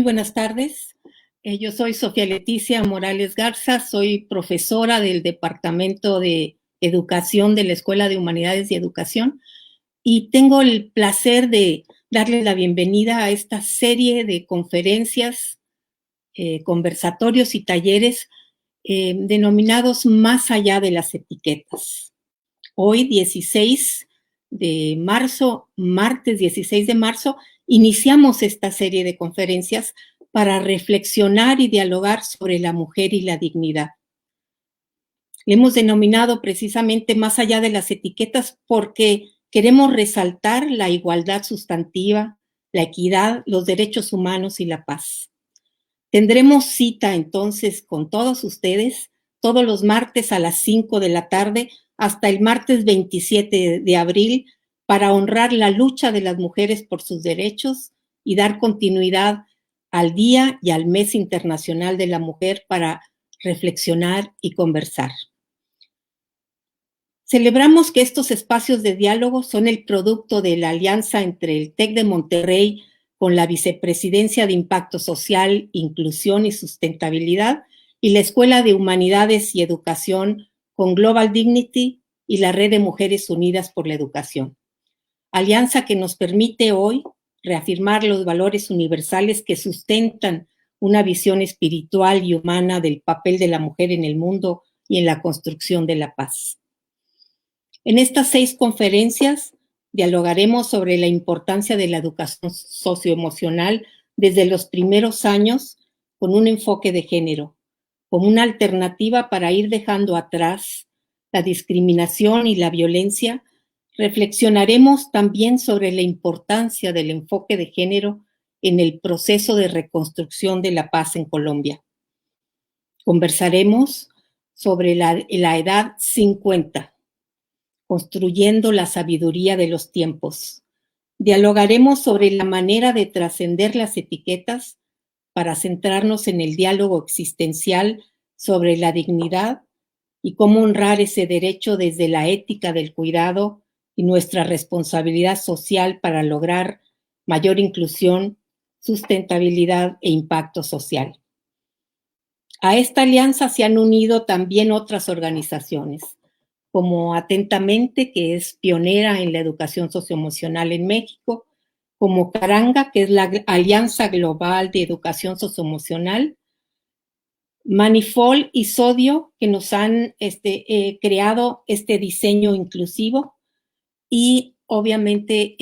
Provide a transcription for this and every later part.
Muy buenas tardes. Yo soy Sofía Leticia Morales Garza, soy profesora del Departamento de Educación de la Escuela de Humanidades y Educación y tengo el placer de darle la bienvenida a esta serie de conferencias, conversatorios y talleres denominados Más allá de las etiquetas. Hoy, 16 de marzo, martes 16 de marzo, iniciamos esta serie de conferencias para reflexionar y dialogar sobre la mujer y la dignidad. Le hemos denominado precisamente Más allá de las etiquetas porque queremos resaltar la igualdad sustantiva, la equidad, los derechos humanos y la paz. Tendremos cita entonces con todos ustedes todos los martes a las 5 de la tarde hasta el martes 27 de abril para honrar la lucha de las mujeres por sus derechos y dar continuidad al Día y al Mes Internacional de la Mujer para reflexionar y conversar. Celebramos que estos espacios de diálogo son el producto de la alianza entre el TEC de Monterrey con la Vicepresidencia de Impacto Social, Inclusión y Sustentabilidad y la Escuela de Humanidades y Educación con Global Dignity y la Red de Mujeres Unidas por la Educación. Alianza que nos permite hoy reafirmar los valores universales que sustentan una visión espiritual y humana del papel de la mujer en el mundo y en la construcción de la paz. En estas 6 conferencias dialogaremos sobre la importancia de la educación socioemocional desde los primeros años con un enfoque de género, como una alternativa para ir dejando atrás la discriminación y la violencia. Reflexionaremos también sobre la importancia del enfoque de género en el proceso de reconstrucción de la paz en Colombia. Conversaremos sobre la edad 50, construyendo la sabiduría de los tiempos. Dialogaremos sobre la manera de trascender las etiquetas para centrarnos en el diálogo existencial sobre la dignidad y cómo honrar ese derecho desde la ética del cuidado y nuestra responsabilidad social para lograr mayor inclusión, sustentabilidad e impacto social. A esta alianza se han unido también otras organizaciones, como Atentamente, que es pionera en la educación socioemocional en México, como Caranga, que es la Alianza Global de Educación Socioemocional, Manifold y Sodio, que nos han creado este diseño inclusivo, y obviamente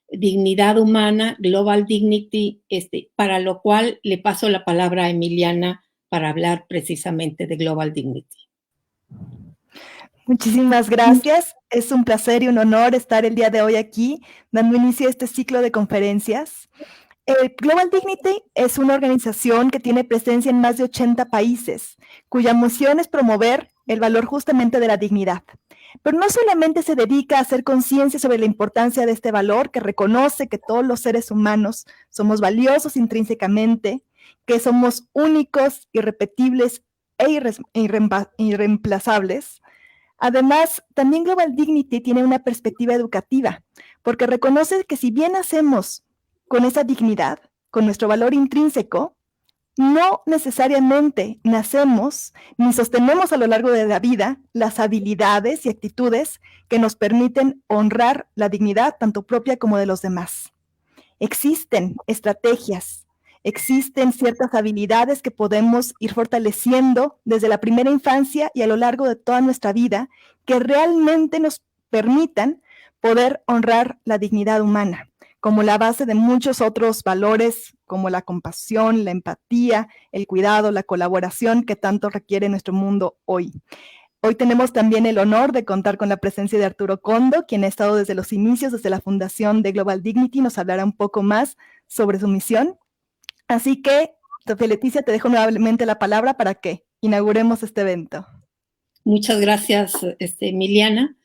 Dignidad Humana, Global Dignity, para lo cual le paso la palabra a Emiliana para hablar precisamente de Global Dignity. Muchísimas gracias. Es un placer y un honor estar el día de hoy aquí, dando inicio a este ciclo de conferencias. Global Dignity es una organización que tiene presencia en más de 80 países, cuya misión es promover el valor justamente de la dignidad. Pero no solamente se dedica a hacer conciencia sobre la importancia de este valor, que reconoce que todos los seres humanos somos valiosos intrínsecamente, que somos únicos, irrepetibles e irreemplazables. Además, también Global Dignity tiene una perspectiva educativa, porque reconoce que si bien nacemos con esa dignidad, con nuestro valor intrínseco, no necesariamente nacemos ni sostenemos a lo largo de la vida las habilidades y actitudes que nos permiten honrar la dignidad tanto propia como de los demás. Existen estrategias, existen ciertas habilidades que podemos ir fortaleciendo desde la primera infancia y a lo largo de toda nuestra vida que realmente nos permitan poder honrar la dignidad humana, como la base de muchos otros valores como la compasión, la empatía, el cuidado, la colaboración que tanto requiere nuestro mundo hoy. Hoy tenemos también el honor de contar con la presencia de Arturo Condo, quien ha estado desde los inicios, desde la fundación de Global Dignity, nos hablará un poco más sobre su misión. Así que, Sofía Leticia, te dejo nuevamente la palabra para que inauguremos este evento. Muchas gracias, Emiliana.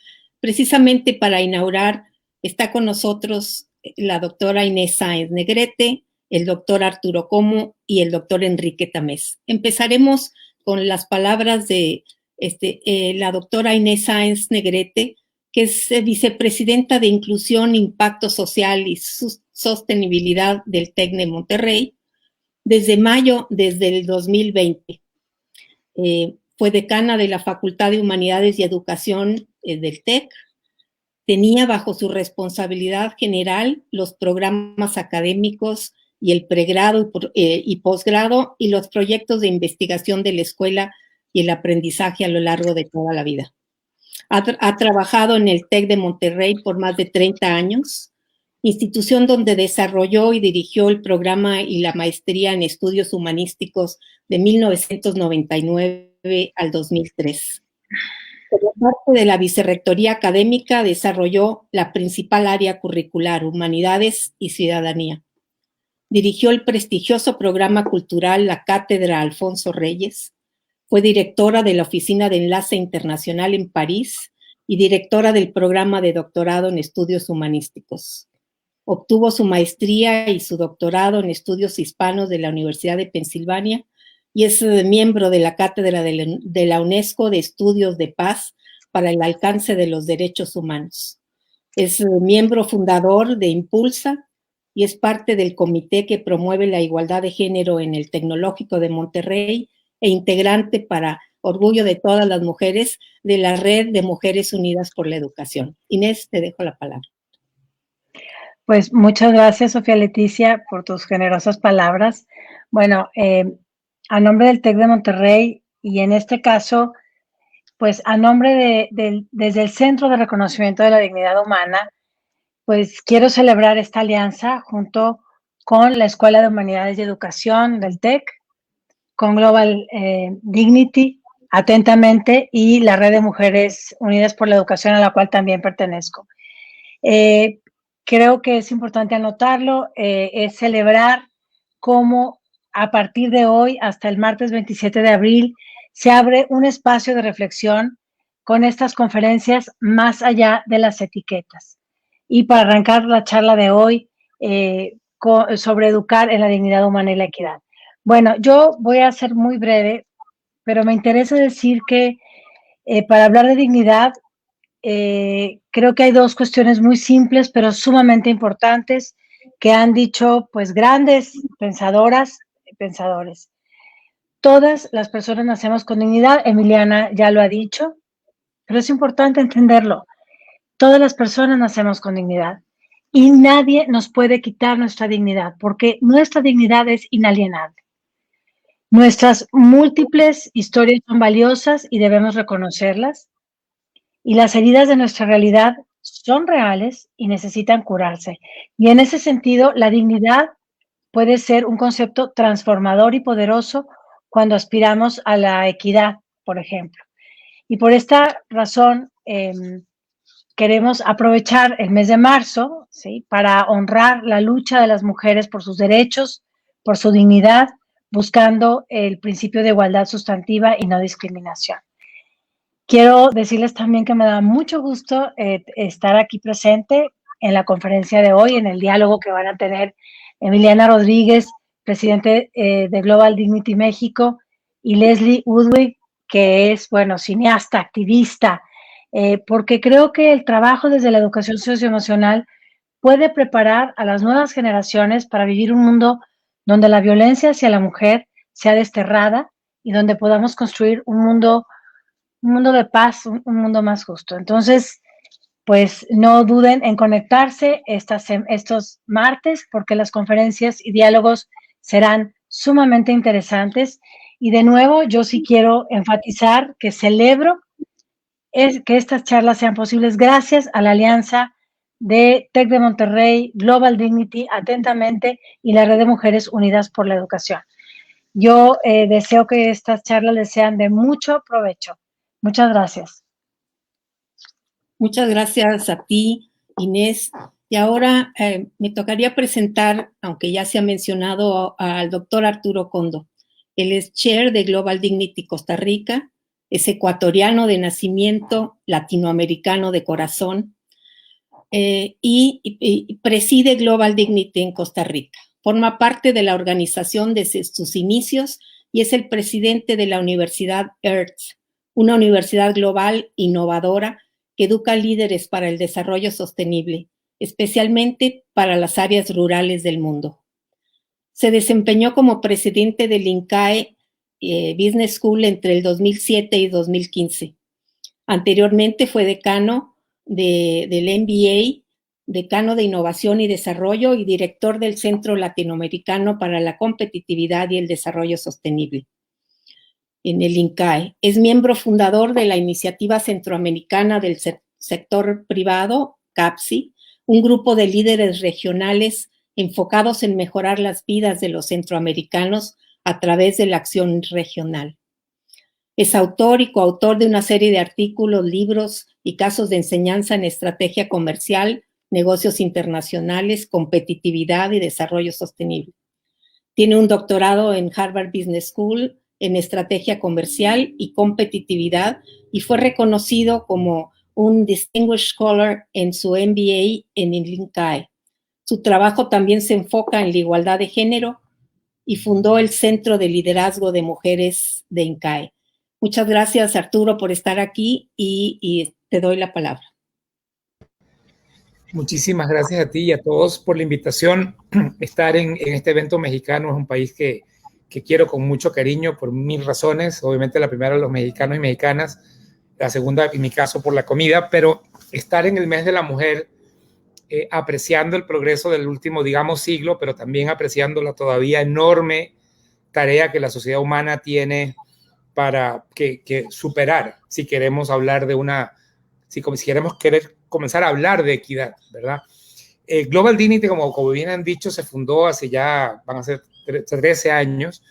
Precisamente para inaugurar está con nosotros la doctora Inés Sáenz Negrete, el doctor Arturo Como y el doctor Enrique Tamés. Empezaremos con las palabras de la doctora Inés Sáenz Negrete, que es vicepresidenta de Inclusión, Impacto Social y Sostenibilidad del TEC de Monterrey, desde mayo, desde el 2020. Fue decana de la Facultad de Humanidades y Educación del TEC. Tenía bajo su responsabilidad general los programas académicos y el pregrado y posgrado y los proyectos de investigación de la escuela y el aprendizaje a lo largo de toda la vida. Ha trabajado en el TEC de Monterrey por más de 30 años, institución donde desarrolló y dirigió el programa y la maestría en estudios humanísticos de 1999 al 2003. Como parte de la vicerrectoría académica, desarrolló la principal área curricular, Humanidades y Ciudadanía. Dirigió el prestigioso programa cultural La Cátedra Alfonso Reyes. Fue directora de la Oficina de Enlace Internacional en París y directora del programa de doctorado en estudios humanísticos. Obtuvo su maestría y su doctorado en estudios hispanos de la Universidad de Pensilvania y es miembro de la Cátedra de la UNESCO de Estudios de Paz para el Alcance de los Derechos Humanos. Es miembro fundador de Impulsa y es parte del comité que promueve la igualdad de género en el Tecnológico de Monterrey e integrante, para orgullo de todas las mujeres, de la Red de Mujeres Unidas por la Educación. Inés, te dejo la palabra. Pues muchas gracias, Sofía Leticia, por tus generosas palabras. Bueno, a nombre del TEC de Monterrey y en este caso, pues a nombre desde el Centro de Reconocimiento de la Dignidad Humana, pues quiero celebrar esta alianza junto con la Escuela de Humanidades y Educación del TEC, con Global Dignity, atentamente, y la Red de Mujeres Unidas por la Educación, a la cual también pertenezco. Creo que es importante anotarlo, es celebrar cómo a partir de hoy hasta el martes 27 de abril se abre un espacio de reflexión con estas conferencias más allá de las etiquetas. Y para arrancar la charla de hoy sobre educar en la dignidad humana y la equidad. Bueno, yo voy a ser muy breve, pero me interesa decir que para hablar de dignidad, creo que hay dos cuestiones muy simples, pero sumamente importantes, que han dicho pues grandes pensadoras y pensadores. Todas las personas nacemos con dignidad, Emiliana ya lo ha dicho, pero es importante entenderlo. Todas las personas nacemos con dignidad y nadie nos puede quitar nuestra dignidad, porque nuestra dignidad es inalienable. Nuestras múltiples historias son valiosas y debemos reconocerlas. Y las heridas de nuestra realidad son reales y necesitan curarse. Y en ese sentido, la dignidad puede ser un concepto transformador y poderoso cuando aspiramos a la equidad, por ejemplo. Y por esta razón, queremos aprovechar el mes de marzo, ¿sí?, para honrar la lucha de las mujeres por sus derechos, por su dignidad, buscando el principio de igualdad sustantiva y no discriminación. Quiero decirles también que me da mucho gusto estar aquí presente en la conferencia de hoy, en el diálogo que van a tener Emiliana Rodríguez, presidente de Global Dignity México, y Leslie Udwig, que es, bueno, cineasta, activista, porque creo que el trabajo desde la educación socioemocional puede preparar a las nuevas generaciones para vivir un mundo donde la violencia hacia la mujer sea desterrada y donde podamos construir un mundo de paz, un mundo más justo. Entonces, pues no duden en conectarse estos martes, porque las conferencias y diálogos serán sumamente interesantes. Y de nuevo, yo sí quiero enfatizar que celebro que estas charlas sean posibles gracias a la alianza de TEC de Monterrey, Global Dignity, atentamente, y la Red de Mujeres Unidas por la Educación. Yo deseo que estas charlas les sean de mucho provecho. Muchas gracias. Muchas gracias a ti, Inés. Y ahora me tocaría presentar, aunque ya se ha mencionado, al doctor Arturo Condo. Él es Chair de Global Dignity Costa Rica, es ecuatoriano de nacimiento, latinoamericano de corazón, y preside Global Dignity en Costa Rica. Forma parte de la organización desde sus inicios y es el presidente de la Universidad Earth, una universidad global innovadora que educa líderes para el desarrollo sostenible, especialmente para las áreas rurales del mundo. Se desempeñó como presidente del INCAE Business School entre el 2007 y 2015. Anteriormente fue decano del MBA, decano de Innovación y Desarrollo y director del Centro Latinoamericano para la Competitividad y el Desarrollo Sostenible en el INCAE. Es miembro fundador de la Iniciativa Centroamericana del Sector Privado, CAPSI, un grupo de líderes regionales enfocados en mejorar las vidas de los centroamericanos a través de la acción regional. Es autor y coautor de una serie de artículos, libros y casos de enseñanza en estrategia comercial, negocios internacionales, competitividad y desarrollo sostenible. Tiene un doctorado en Harvard Business School en estrategia comercial y competitividad y fue reconocido como un Distinguished Scholar en su MBA en el INCAE. Su trabajo también se enfoca en la igualdad de género y fundó el Centro de Liderazgo de Mujeres de INCAE. Muchas gracias, Arturo, por estar aquí y te doy la palabra. Muchísimas gracias a ti y a todos por la invitación. Estar en este evento mexicano es un país que quiero con mucho cariño por 1000 razones. Obviamente la primera, los mexicanos y mexicanas. La segunda, en mi caso, por la comida. Pero estar en el mes de la mujer, apreciando el progreso del último, digamos, siglo, pero también apreciando la todavía enorme tarea que la sociedad humana tiene para que superar, si queremos hablar de si queremos comenzar a hablar de equidad, ¿verdad? Global Dignity, como bien han dicho, se fundó hace ya, van a ser 13 años,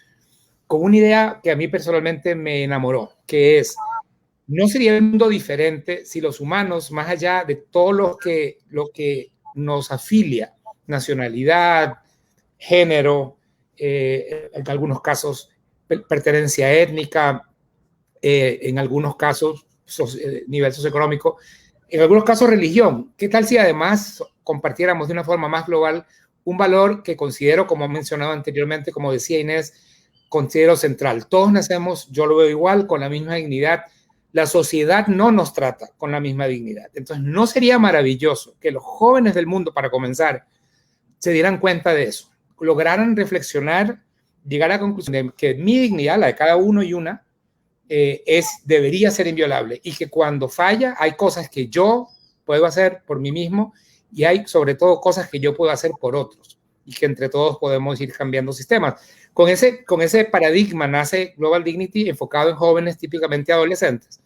con una idea que a mí personalmente me enamoró, que es, no sería un mundo diferente si los humanos, más allá de todo lo que nos afilia, nacionalidad, género, en algunos casos pertenencia étnica, en algunos casos nivel socioeconómico, en algunos casos religión. ¿Qué tal si además compartiéramos de una forma más global un valor que considero, como he mencionado anteriormente, como decía Inés, considero central? Todos nacemos, yo lo veo igual, con la misma dignidad. La sociedad no nos trata con la misma dignidad. Entonces, ¿no sería maravilloso que los jóvenes del mundo, para comenzar, se dieran cuenta de eso, lograran reflexionar, llegar a la conclusión de que mi dignidad, la de cada uno y una, debería ser inviolable, y que cuando falla hay cosas que yo puedo hacer por mí mismo y hay sobre todo cosas que yo puedo hacer por otros, y que entre todos podemos ir cambiando sistemas. Con ese paradigma nace Global Dignity, enfocado en jóvenes, típicamente adolescentes,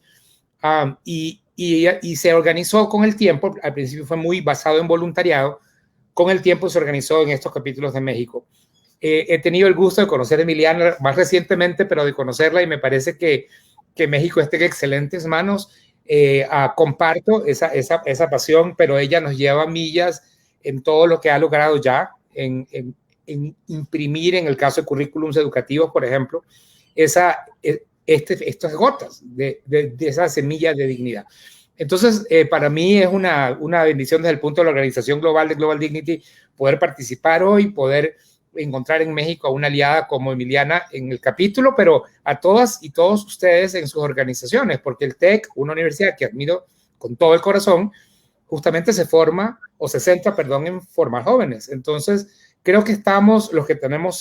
y se organizó con el tiempo. Al principio fue muy basado en voluntariado, con el tiempo se organizó en estos capítulos de México. He tenido el gusto de conocer a Emiliana más recientemente, pero de conocerla, y me parece que México está en excelentes manos. Comparto esa pasión, pero ella nos lleva millas en todo lo que ha logrado ya, en imprimir, en el caso de currículums educativos, por ejemplo, estas gotas de esa semilla de dignidad. Entonces, para mí es una bendición desde el punto de la organización global de Global Dignity poder participar hoy, poder encontrar en México a una aliada como Emiliana en el capítulo, pero a todas y todos ustedes en sus organizaciones, porque el TEC, una universidad que admiro con todo el corazón, justamente se centra en formar jóvenes. Entonces, creo que estamos, los que tenemos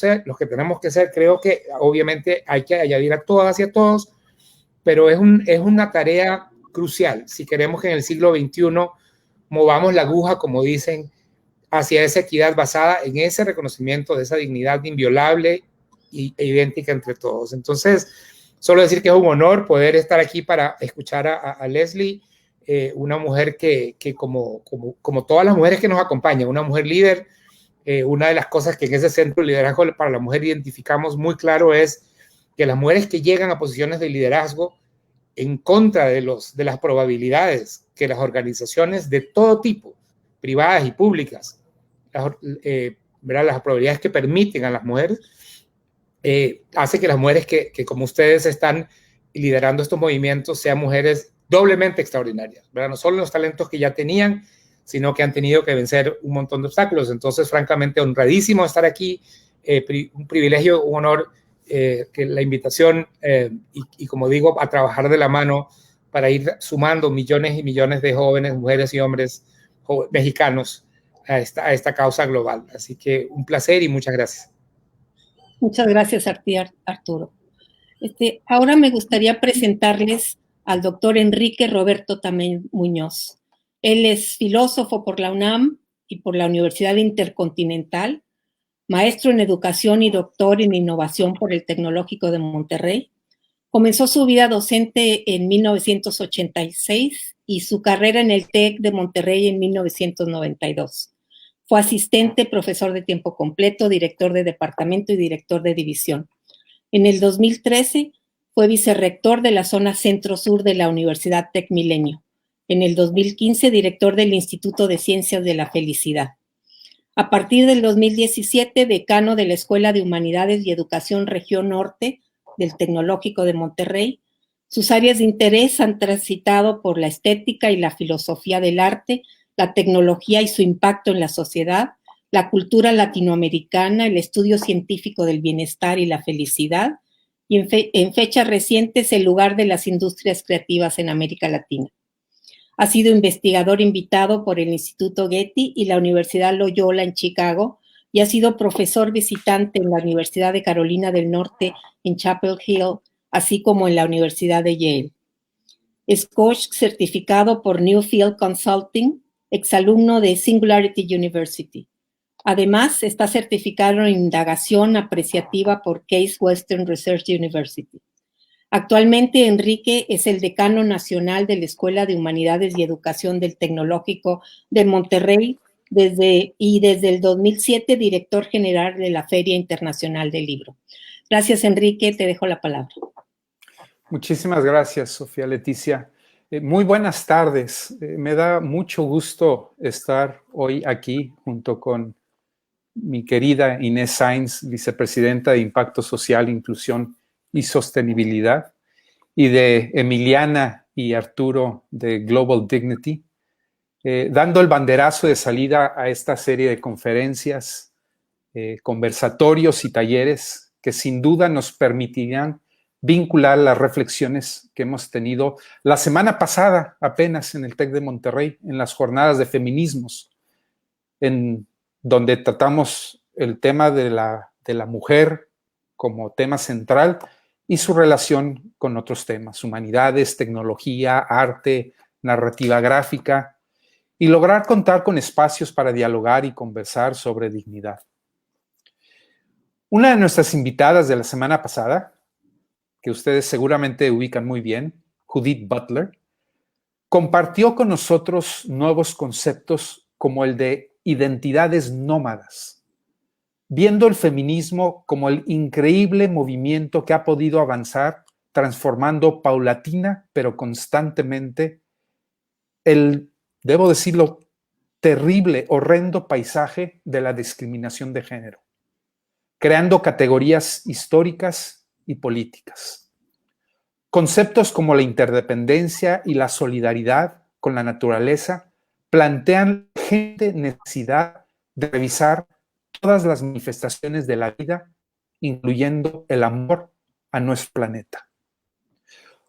que ser, creo que obviamente hay que añadir a todas y a todos, pero es una tarea crucial si queremos que en el siglo XXI movamos la aguja, como dicen, hacia esa equidad basada en ese reconocimiento de esa dignidad inviolable e idéntica entre todos. Entonces, solo decir que es un honor poder estar aquí para escuchar a Leslie, una mujer que como todas las mujeres que nos acompañan, una mujer líder. Una de las cosas que en ese centro de liderazgo para la mujer identificamos muy claro es que las mujeres que llegan a posiciones de liderazgo en contra de las probabilidades que las organizaciones de todo tipo, privadas y públicas, las probabilidades que permiten a las mujeres, hace que las mujeres que como ustedes están liderando estos movimientos sean mujeres doblemente extraordinarias, ¿verdad? No solo los talentos que ya tenían, sino que han tenido que vencer un montón de obstáculos. Entonces, francamente, honradísimo estar aquí, un privilegio, un honor, que la invitación, y como digo, a trabajar de la mano para ir sumando millones y millones de jóvenes, mujeres y hombres mexicanos a esta causa global. Así que un placer y muchas gracias. Muchas gracias a ti, Arturo. Ahora me gustaría presentarles al doctor Enrique Roberto Tamén Muñoz. Él es filósofo por la UNAM y por la Universidad Intercontinental, maestro en educación y doctor en innovación por el Tecnológico de Monterrey. Comenzó su vida docente en 1986 y su carrera en el TEC de Monterrey en 1992. Fue asistente, profesor de tiempo completo, director de departamento y director de división. En el 2013 fue vicerrector de la zona centro-sur de la Universidad Tec Milenio. En el 2015, director del Instituto de Ciencias de la Felicidad. A partir del 2017, decano de la Escuela de Humanidades y Educación Región Norte del Tecnológico de Monterrey. Sus áreas de interés han transitado por la estética y la filosofía del arte, la tecnología y su impacto en la sociedad, la cultura latinoamericana, el estudio científico del bienestar y la felicidad, y en fechas recientes el lugar de las industrias creativas en América Latina. Ha sido investigador invitado por el Instituto Getty y la Universidad Loyola en Chicago, y ha sido profesor visitante en la Universidad de Carolina del Norte en Chapel Hill, así como en la Universidad de Yale. Es coach certificado por Newfield Consulting, exalumno de Singularity University. Además, está certificado en indagación apreciativa por Case Western Reserve University. Actualmente, Enrique es el decano nacional de la Escuela de Humanidades y Educación del Tecnológico de Monterrey desde el 2007 director general de la Feria Internacional del Libro. Gracias, Enrique. Te dejo la palabra. Muchísimas gracias, Sofía Leticia. Muy buenas tardes. Me da mucho gusto estar hoy aquí junto con mi querida Inés Sainz, vicepresidenta de Impacto Social, Inclusión y Sostenibilidad, y de Emiliana y Arturo de Global Dignity, dando el banderazo de salida a esta serie de conferencias, conversatorios y talleres que sin duda nos permitirán vincular las reflexiones que hemos tenido la semana pasada apenas en el TEC de Monterrey, en las jornadas de feminismos, en donde tratamos el tema de la mujer como tema central y su relación con otros temas, humanidades, tecnología, arte, narrativa gráfica, y lograr contar con espacios para dialogar y conversar sobre dignidad. Una de nuestras invitadas de la semana pasada, que ustedes seguramente ubican muy bien, Judith Butler, compartió con nosotros nuevos conceptos como el de identidades nómadas, viendo el feminismo como el increíble movimiento que ha podido avanzar, transformando paulatina pero constantemente el, debo decirlo, terrible, horrendo paisaje de la discriminación de género, creando categorías históricas y políticas. Conceptos como la interdependencia y la solidaridad con la naturaleza plantean la urgente necesidad de revisar todas las manifestaciones de la vida, incluyendo el amor a nuestro planeta.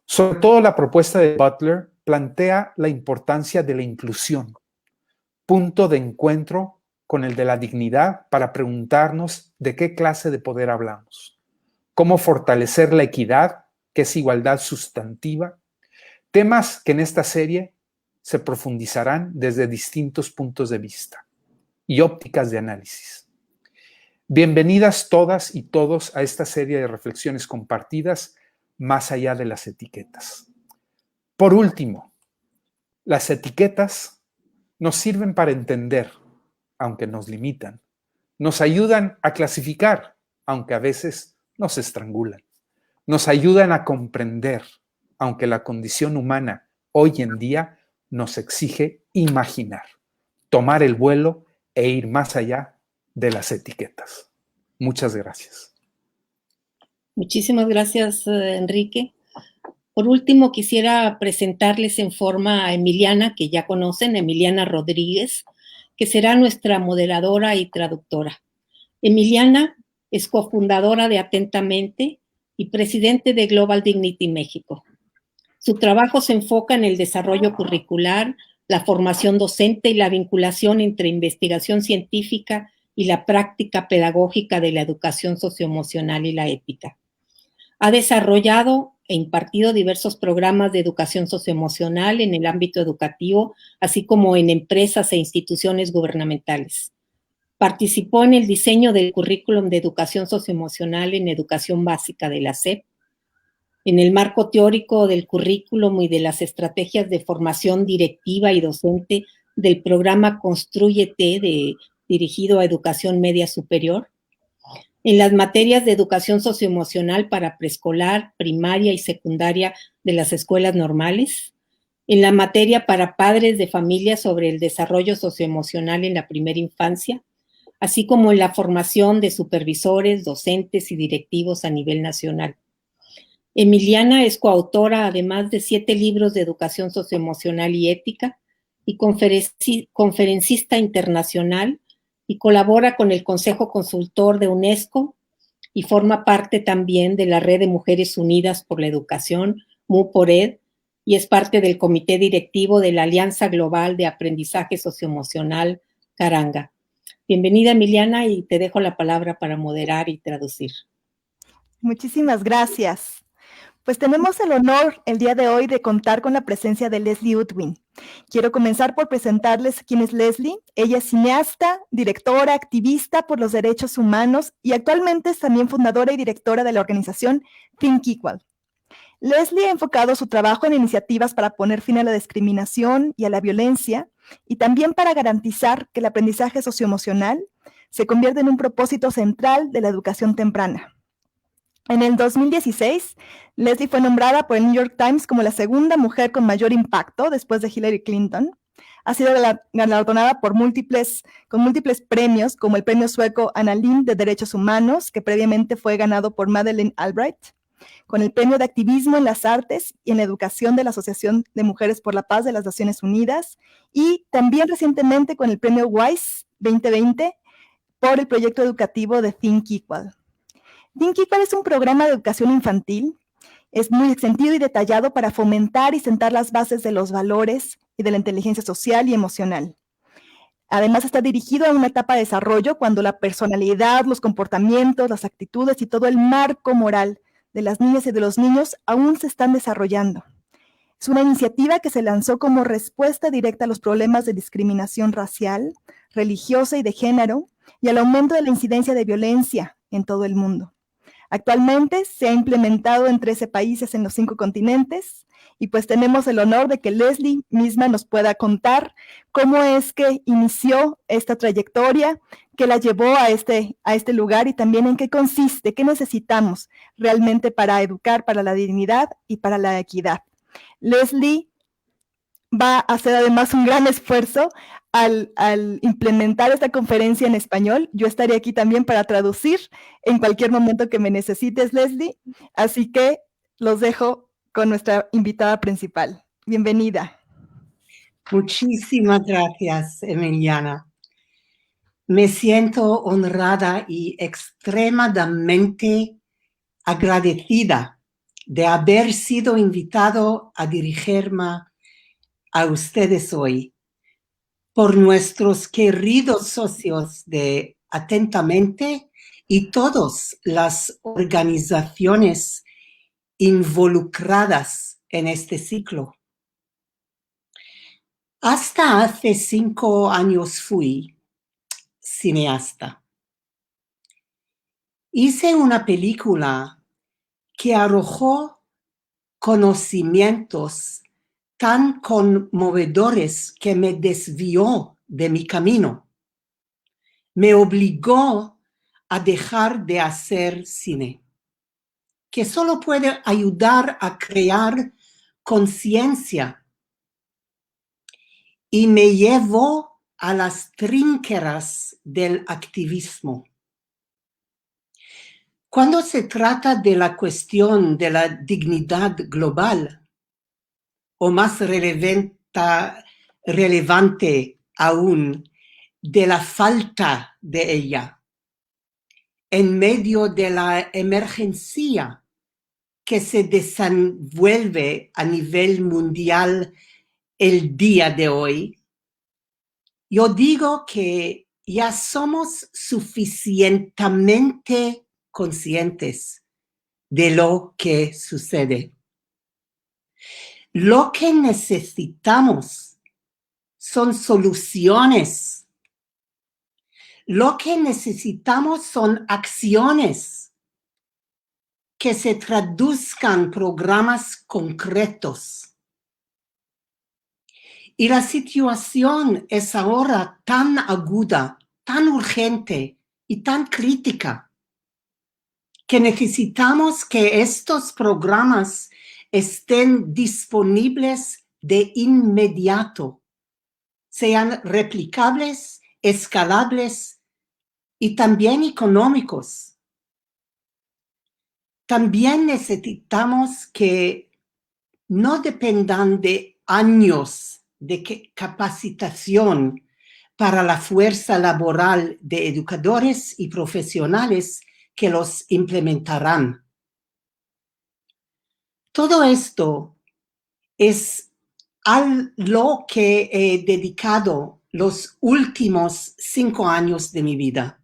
Sobre todo, la propuesta de Butler plantea la importancia de la inclusión, punto de encuentro con el de la dignidad para preguntarnos de qué clase de poder hablamos, cómo fortalecer la equidad, que es igualdad sustantiva, temas que en esta serie se profundizarán desde distintos puntos de vista y ópticas de análisis. Bienvenidas todas y todos a esta serie de reflexiones compartidas más allá de las etiquetas. Por último, las etiquetas nos sirven para entender, aunque nos limitan, nos ayudan a clasificar, aunque a veces nos estrangulan, nos ayudan a comprender, aunque la condición humana hoy en día nos exige imaginar, tomar el vuelo e ir más allá de las etiquetas. Muchas gracias. Muchísimas gracias, Enrique. Por último, quisiera presentarles en forma a Emiliana, que ya conocen, Emiliana Rodríguez, que será nuestra moderadora y traductora. Emiliana es cofundadora de Atentamente y presidente de Global Dignity México. Su trabajo se enfoca en el desarrollo curricular, la formación docente y la vinculación entre investigación científica y la práctica pedagógica de la educación socioemocional y la ética. Ha desarrollado e impartido diversos programas de educación socioemocional en el ámbito educativo, así como en empresas e instituciones gubernamentales. Participó en el diseño del currículum de educación socioemocional en educación básica de la SEP, en el marco teórico del currículum y de las estrategias de formación directiva y docente del programa Constrúyete, dirigido a educación media superior, en las materias de educación socioemocional para preescolar, primaria y secundaria de las escuelas normales, en la materia para padres de familia sobre el desarrollo socioemocional en la primera infancia, así como en la formación de supervisores, docentes y directivos a nivel nacional. Emiliana es coautora, además de 7 libros de educación socioemocional y ética, y conferencista internacional, y colabora con el Consejo Consultor de UNESCO, y forma parte también de la Red de Mujeres Unidas por la Educación, MUPORED, y es parte del comité directivo de la Alianza Global de Aprendizaje Socioemocional, Karanga. Bienvenida, Emiliana, y te dejo la palabra para moderar y traducir. Muchísimas gracias. Pues tenemos el honor el día de hoy de contar con la presencia de Leslie Utwin. Quiero comenzar por presentarles quién es Leslie. Ella es cineasta, directora, activista por los derechos humanos y actualmente es también fundadora y directora de la organización Think Equal. Leslie ha enfocado su trabajo en iniciativas para poner fin a la discriminación y a la violencia y también para garantizar que el aprendizaje socioemocional se convierta en un propósito central de la educación temprana. En el 2016, Leslie fue nombrada por el New York Times como la segunda mujer con mayor impacto después de Hillary Clinton. Ha sido galardonada con múltiples premios, como el premio sueco Anna Lindh de Derechos Humanos, que previamente fue ganado por Madeleine Albright, con el premio de activismo en las artes y en la educación de la Asociación de Mujeres por la Paz de las Naciones Unidas, y también recientemente con el premio WISE 2020 por el proyecto educativo de Think Equal. Think Equal es un programa de educación infantil. Es muy extendido y detallado para fomentar y sentar las bases de los valores y de la inteligencia social y emocional. Además, está dirigido a una etapa de desarrollo cuando la personalidad, los comportamientos, las actitudes y todo el marco moral de las niñas y de los niños aún se están desarrollando. Es una iniciativa que se lanzó como respuesta directa a los problemas de discriminación racial, religiosa y de género y al aumento de la incidencia de violencia en todo el mundo. Actualmente se ha implementado en 13 países en los 5 continentes y pues tenemos el honor de que Leslie misma nos pueda contar cómo es que inició esta trayectoria, qué la llevó a este lugar y también en qué consiste, qué necesitamos realmente para educar, para la dignidad y para la equidad. Leslie va a hacer además un gran esfuerzo al implementar esta conferencia en español. Yo estaré aquí también para traducir en cualquier momento que me necesites, Leslie. Así que los dejo con nuestra invitada principal. Bienvenida. Muchísimas gracias, Emiliana. Me siento honrada y extremadamente agradecida de haber sido invitado a dirigirme a ustedes hoy por nuestros queridos socios de Atentamente y todas las organizaciones involucradas en este ciclo. Hasta hace 5 años fui cineasta. Hice una película que arrojó conocimientos tan conmovedores que me desvió de mi camino. Me obligó a dejar de hacer cine, que solo puede ayudar a crear conciencia, y me llevó a las trincheras del activismo. Cuando se trata de la cuestión de la dignidad global, o más relevante aún, de la falta de ella, en medio de la emergencia que se desenvuelve a nivel mundial el día de hoy, yo digo que ya somos suficientemente conscientes de lo que sucede. Lo que necesitamos son soluciones. Lo que necesitamos son acciones que se traduzcan en programas concretos. Y la situación es ahora tan aguda, tan urgente y tan crítica que necesitamos que estos programas estén disponibles de inmediato, sean replicables, escalables y también económicos. También necesitamos que no dependan de años de capacitación para la fuerza laboral de educadores y profesionales que los implementarán. Todo esto es a lo que he dedicado los últimos 5 años de mi vida.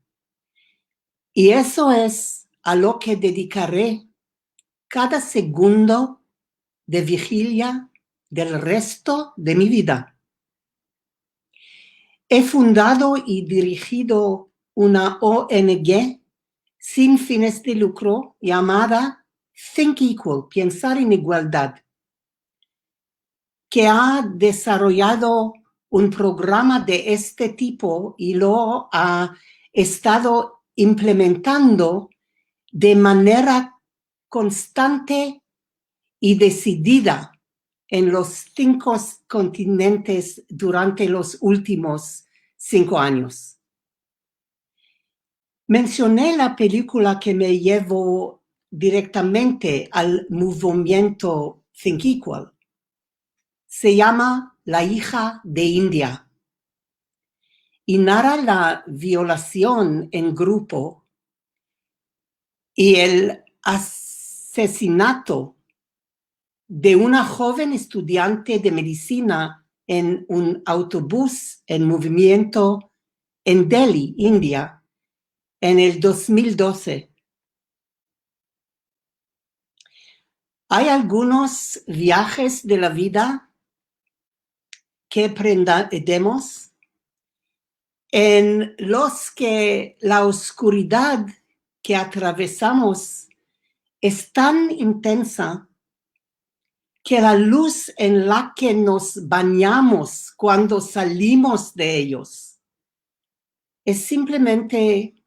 Y eso es a lo que dedicaré cada segundo de vigilia del resto de mi vida. He fundado y dirigido una ONG sin fines de lucro llamada Think Equal, Pensar en Igualdad, que ha desarrollado un programa de este tipo y lo ha estado implementando de manera constante y decidida en los 5 continentes durante los últimos 5 años. Mencioné la película que me llevó directamente al movimiento Think Equal. Se llama La hija de India y narra la violación en grupo y el asesinato de una joven estudiante de medicina en un autobús en movimiento en Delhi, India, en el 2012. Hay algunos viajes de la vida que aprendemos en los que la oscuridad que atravesamos es tan intensa que la luz en la que nos bañamos cuando salimos de ellos es simplemente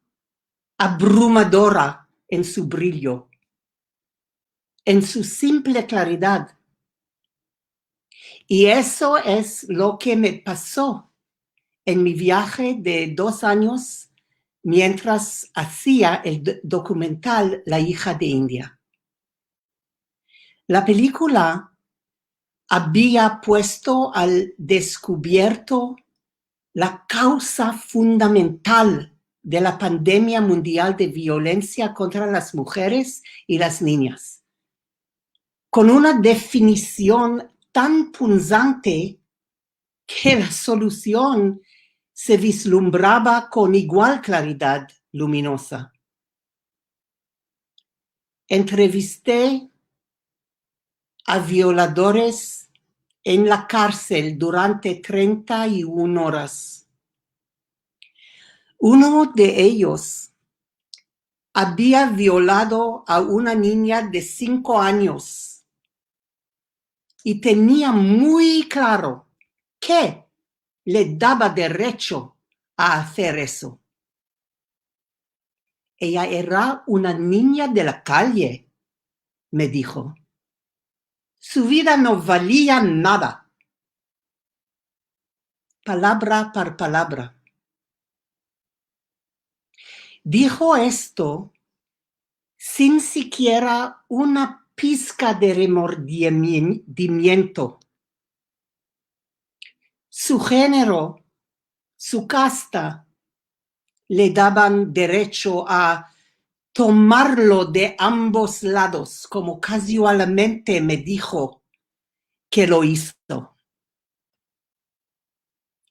abrumadora en su brillo, en su simple claridad. Y eso es lo que me pasó en mi viaje de 2 años mientras hacía el documental La hija de India. La película había puesto al descubierto la causa fundamental de la pandemia mundial de violencia contra las mujeres y las niñas, con una definición tan punzante que la solución se vislumbraba con igual claridad luminosa. Entrevisté a violadores en la cárcel durante 31 horas. Uno de ellos había violado a una niña de 5 años y tenía muy claro que le daba derecho a hacer eso. Ella era una niña de la calle, me dijo. Su vida no valía nada. Palabra por palabra. Dijo esto sin siquiera una pizca de remordimiento. Su género, su casta, le daban derecho a tomarlo de ambos lados, como casualmente me dijo que lo hizo.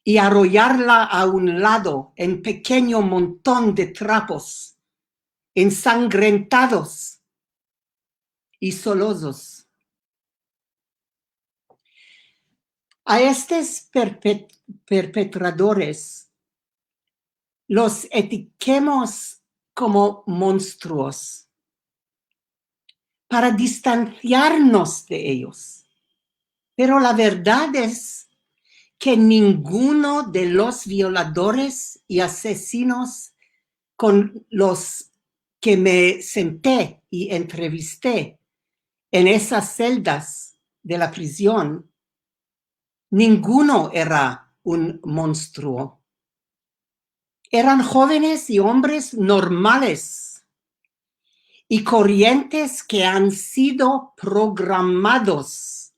y arrollarla a un lado en pequeño montón de trapos, ensangrentados y solosos. A estos perpetradores los etiquetemos como monstruos para distanciarnos de ellos. Pero la verdad es que ninguno de los violadores y asesinos con los que me senté y entrevisté en esas celdas de la prisión, ninguno era un monstruo. Eran jóvenes y hombres normales y corrientes que han sido programados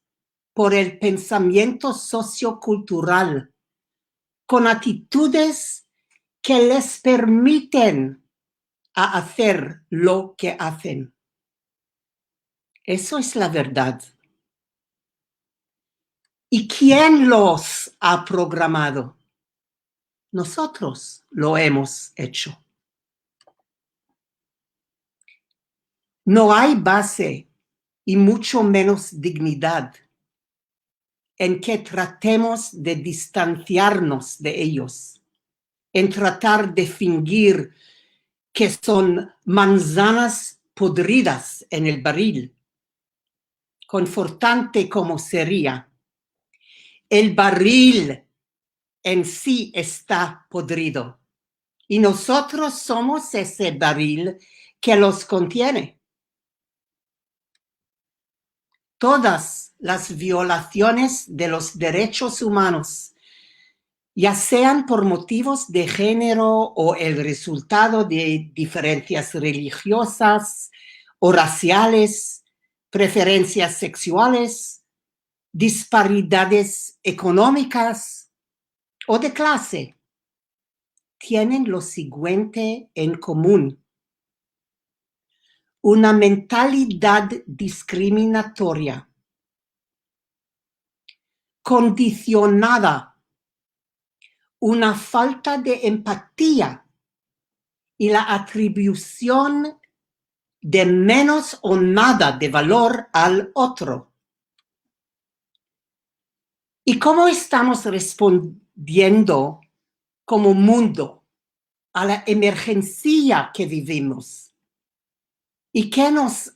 por el pensamiento sociocultural con actitudes que les permiten hacer lo que hacen. Eso es la verdad. ¿Y quién los ha programado? Nosotros lo hemos hecho. No hay base y mucho menos dignidad en que tratemos de distanciarnos de ellos, en tratar de fingir que son manzanas podridas en el barril. Confortante como sería, el barril en sí está podrido y nosotros somos ese barril que los contiene. Todas las violaciones de los derechos humanos, ya sean por motivos de género o el resultado de diferencias religiosas o raciales, preferencias sexuales, disparidades económicas o de clase, tienen lo siguiente en común: una mentalidad discriminatoria, condicionada, una falta de empatía y la atribución de menos o nada de valor al otro. ¿Y cómo estamos respondiendo como mundo a la emergencia que vivimos? ¿Y qué nos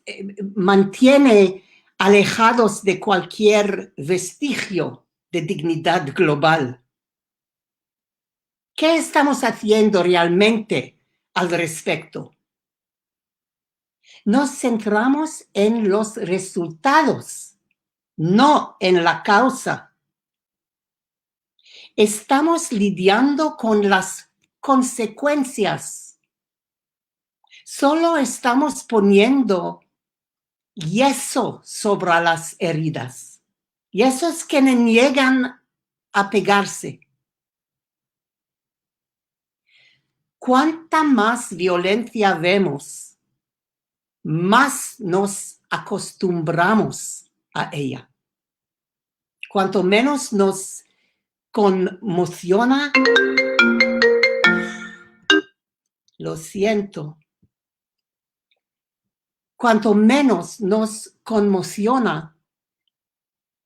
mantiene alejados de cualquier vestigio de dignidad global? ¿Qué estamos haciendo realmente al respecto? Nos centramos en los resultados, no en la causa. Estamos lidiando con las consecuencias. Solo estamos poniendo yeso sobre las heridas. Y esos que niegan a pegarse. Cuanta más violencia vemos, más nos acostumbramos a ella. Cuanto menos nos conmociona, lo siento. Cuanto menos nos conmociona,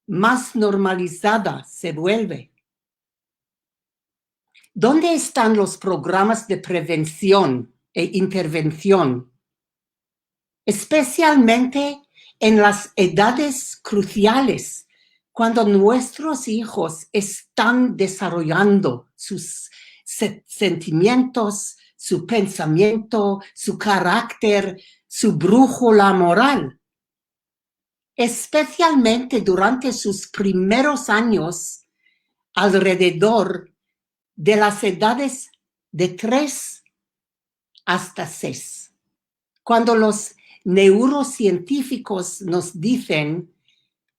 más normalizada se vuelve. ¿Dónde están los programas de prevención e intervención? Especialmente en las edades cruciales, cuando nuestros hijos están desarrollando sus sentimientos, su pensamiento, su carácter, su brújula moral. Especialmente durante sus primeros años, alrededor de las edades de 3 hasta 6, cuando los neurocientíficos nos dicen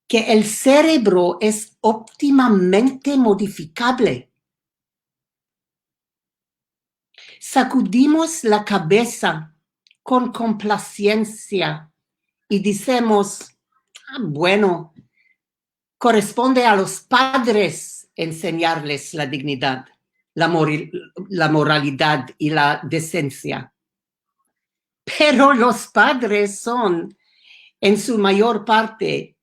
que el cerebro es óptimamente modificable. Sacudimos la cabeza con complacencia y decimos, bueno, corresponde a los padres enseñarles la dignidad, la moralidad y la decencia. Pero los padres son, en su mayor parte,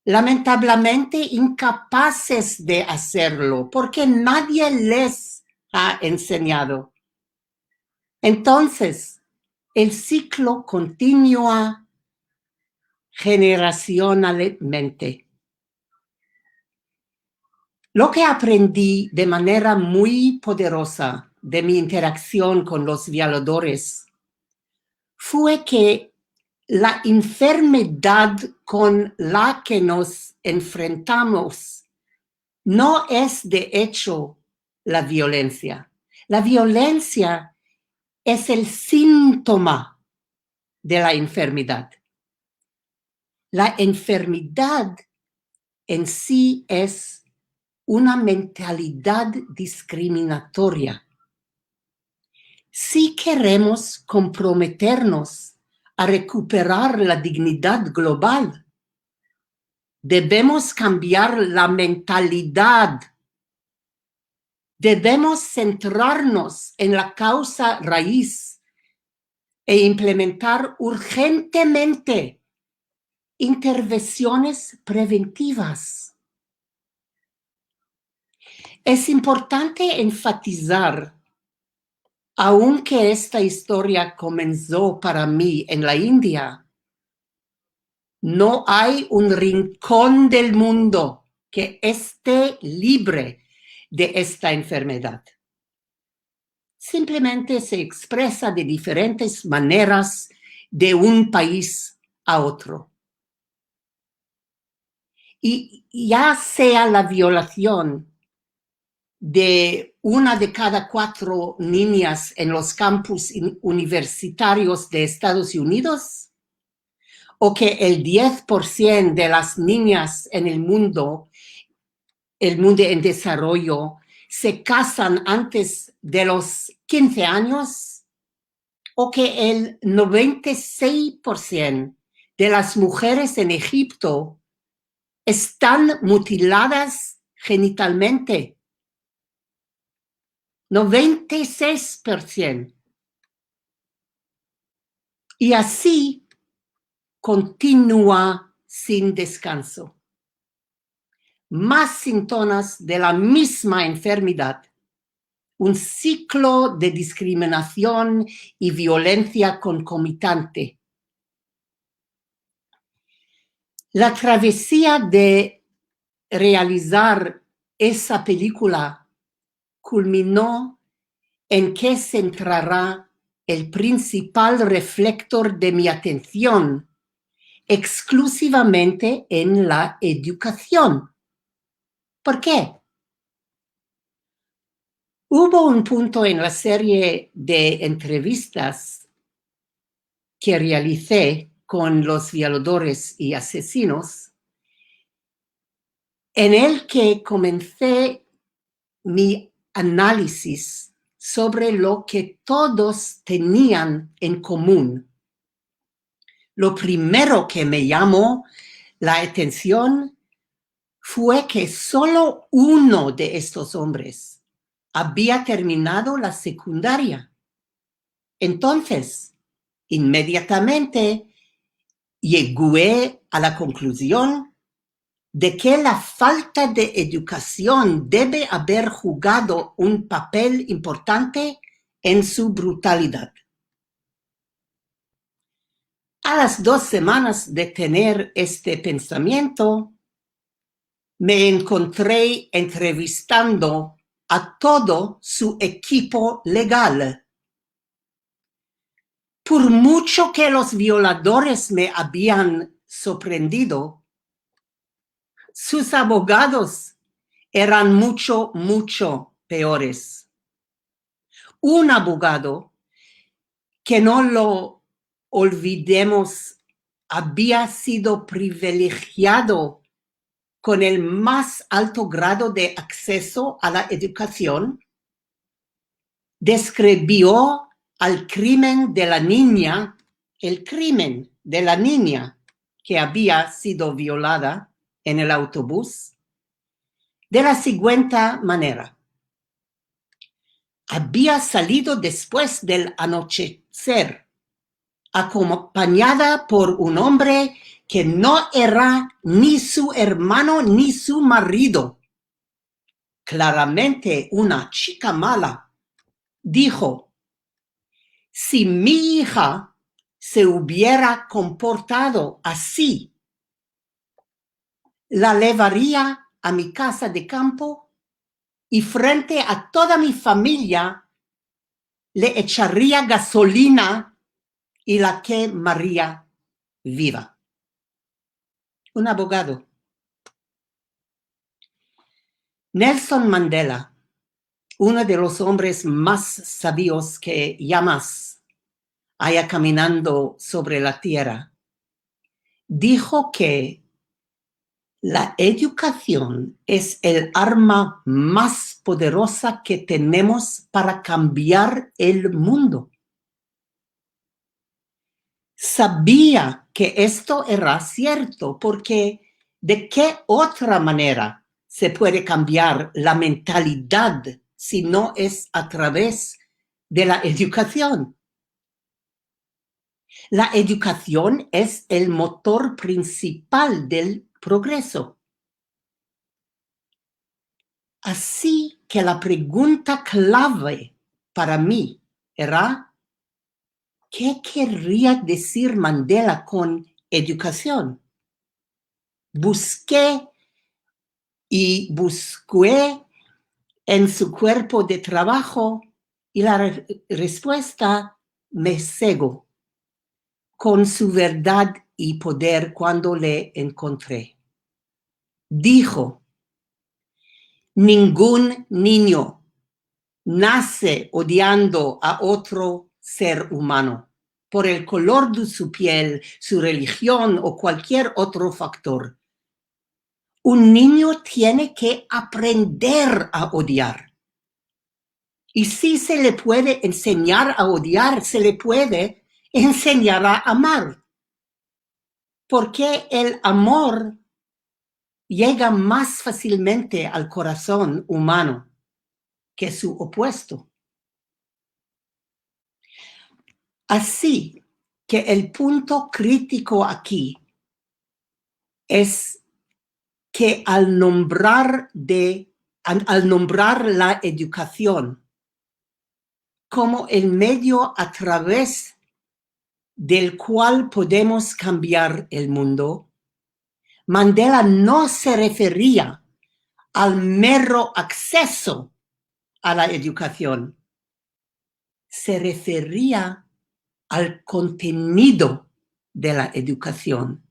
lamentablemente incapaces de hacerlo porque nadie les ha enseñado. Entonces, el ciclo continúa generacionalmente. Lo que aprendí de manera muy poderosa de mi interacción con los violadores fue que la enfermedad con la que nos enfrentamos no es de hecho la violencia. La violencia es el síntoma de la enfermedad. La enfermedad en sí es una mentalidad discriminatoria. Si queremos comprometernos a recuperar la dignidad global, debemos cambiar la mentalidad. Debemos centrarnos en la causa raíz e implementar urgentemente intervenciones preventivas. Es importante enfatizar, aunque esta historia comenzó para mí en la India, no hay un rincón del mundo que esté libre de esta enfermedad. Simplemente se expresa de diferentes maneras de un país a otro. Y ya sea la violación de 1 de cada 4 niñas en los campus universitarios de Estados Unidos, o que el 10% de las niñas en el mundo en desarrollo, se casan antes de los 15 años, o que el 96% de las mujeres en Egipto están mutiladas genitalmente. 96%. Y así continúa sin descanso. Más síntomas de la misma enfermedad. Un ciclo de discriminación y violencia concomitante. La travesía de realizar esa película culminó en que centrará el principal reflector de mi atención exclusivamente en la educación. ¿Por qué? Hubo un punto en la serie de entrevistas que realicé con los violadores y asesinos en el que comencé mi análisis sobre lo que todos tenían en común. Lo primero que me llamó la atención fue que solo uno de estos hombres había terminado la secundaria. Entonces, inmediatamente llegué a la conclusión de que la falta de educación debe haber jugado un papel importante en su brutalidad. A las 2 semanas de tener este pensamiento, me encontré entrevistando a todo su equipo legal. Por mucho que los violadores me habían sorprendido, sus abogados eran mucho peores. Un abogado, que no lo olvidemos, había sido privilegiado con el más alto grado de acceso a la educación, describió al crimen de la niña, el crimen de la niña que había sido violada en el autobús, de la siguiente manera. Había salido después del anochecer, acompañada por un hombre que no era ni su hermano ni su marido. Claramente una chica mala. Dijo, si mi hija se hubiera comportado así, la llevaría a mi casa de campo y frente a toda mi familia le echaría gasolina y la quemaría viva. Un abogado. Nelson Mandela, uno de los hombres más sabios que jamás haya caminando sobre la tierra, dijo que la educación es el arma más poderosa que tenemos para cambiar el mundo. Sabía que esto era cierto porque ¿de qué otra manera se puede cambiar la mentalidad si no es a través de la educación? La educación es el motor principal del progreso. Así que la pregunta clave para mí era, ¿qué querría decir Mandela con educación? Busqué en su cuerpo de trabajo y la respuesta me cegó con su verdad y poder cuando le encontré. Dijo, ningún niño nace odiando a otro ser humano por el color de su piel, su religión o cualquier otro factor. Un niño tiene que aprender a odiar. Y si se le puede enseñar a odiar, se le puede enseñar a amar. Porque el amor llega más fácilmente al corazón humano que su opuesto. Así que el punto crítico aquí es que al nombrar la educación como el medio a través del cual podemos cambiar el mundo, Mandela no se refería al mero acceso a la educación, se refería al contenido de la educación.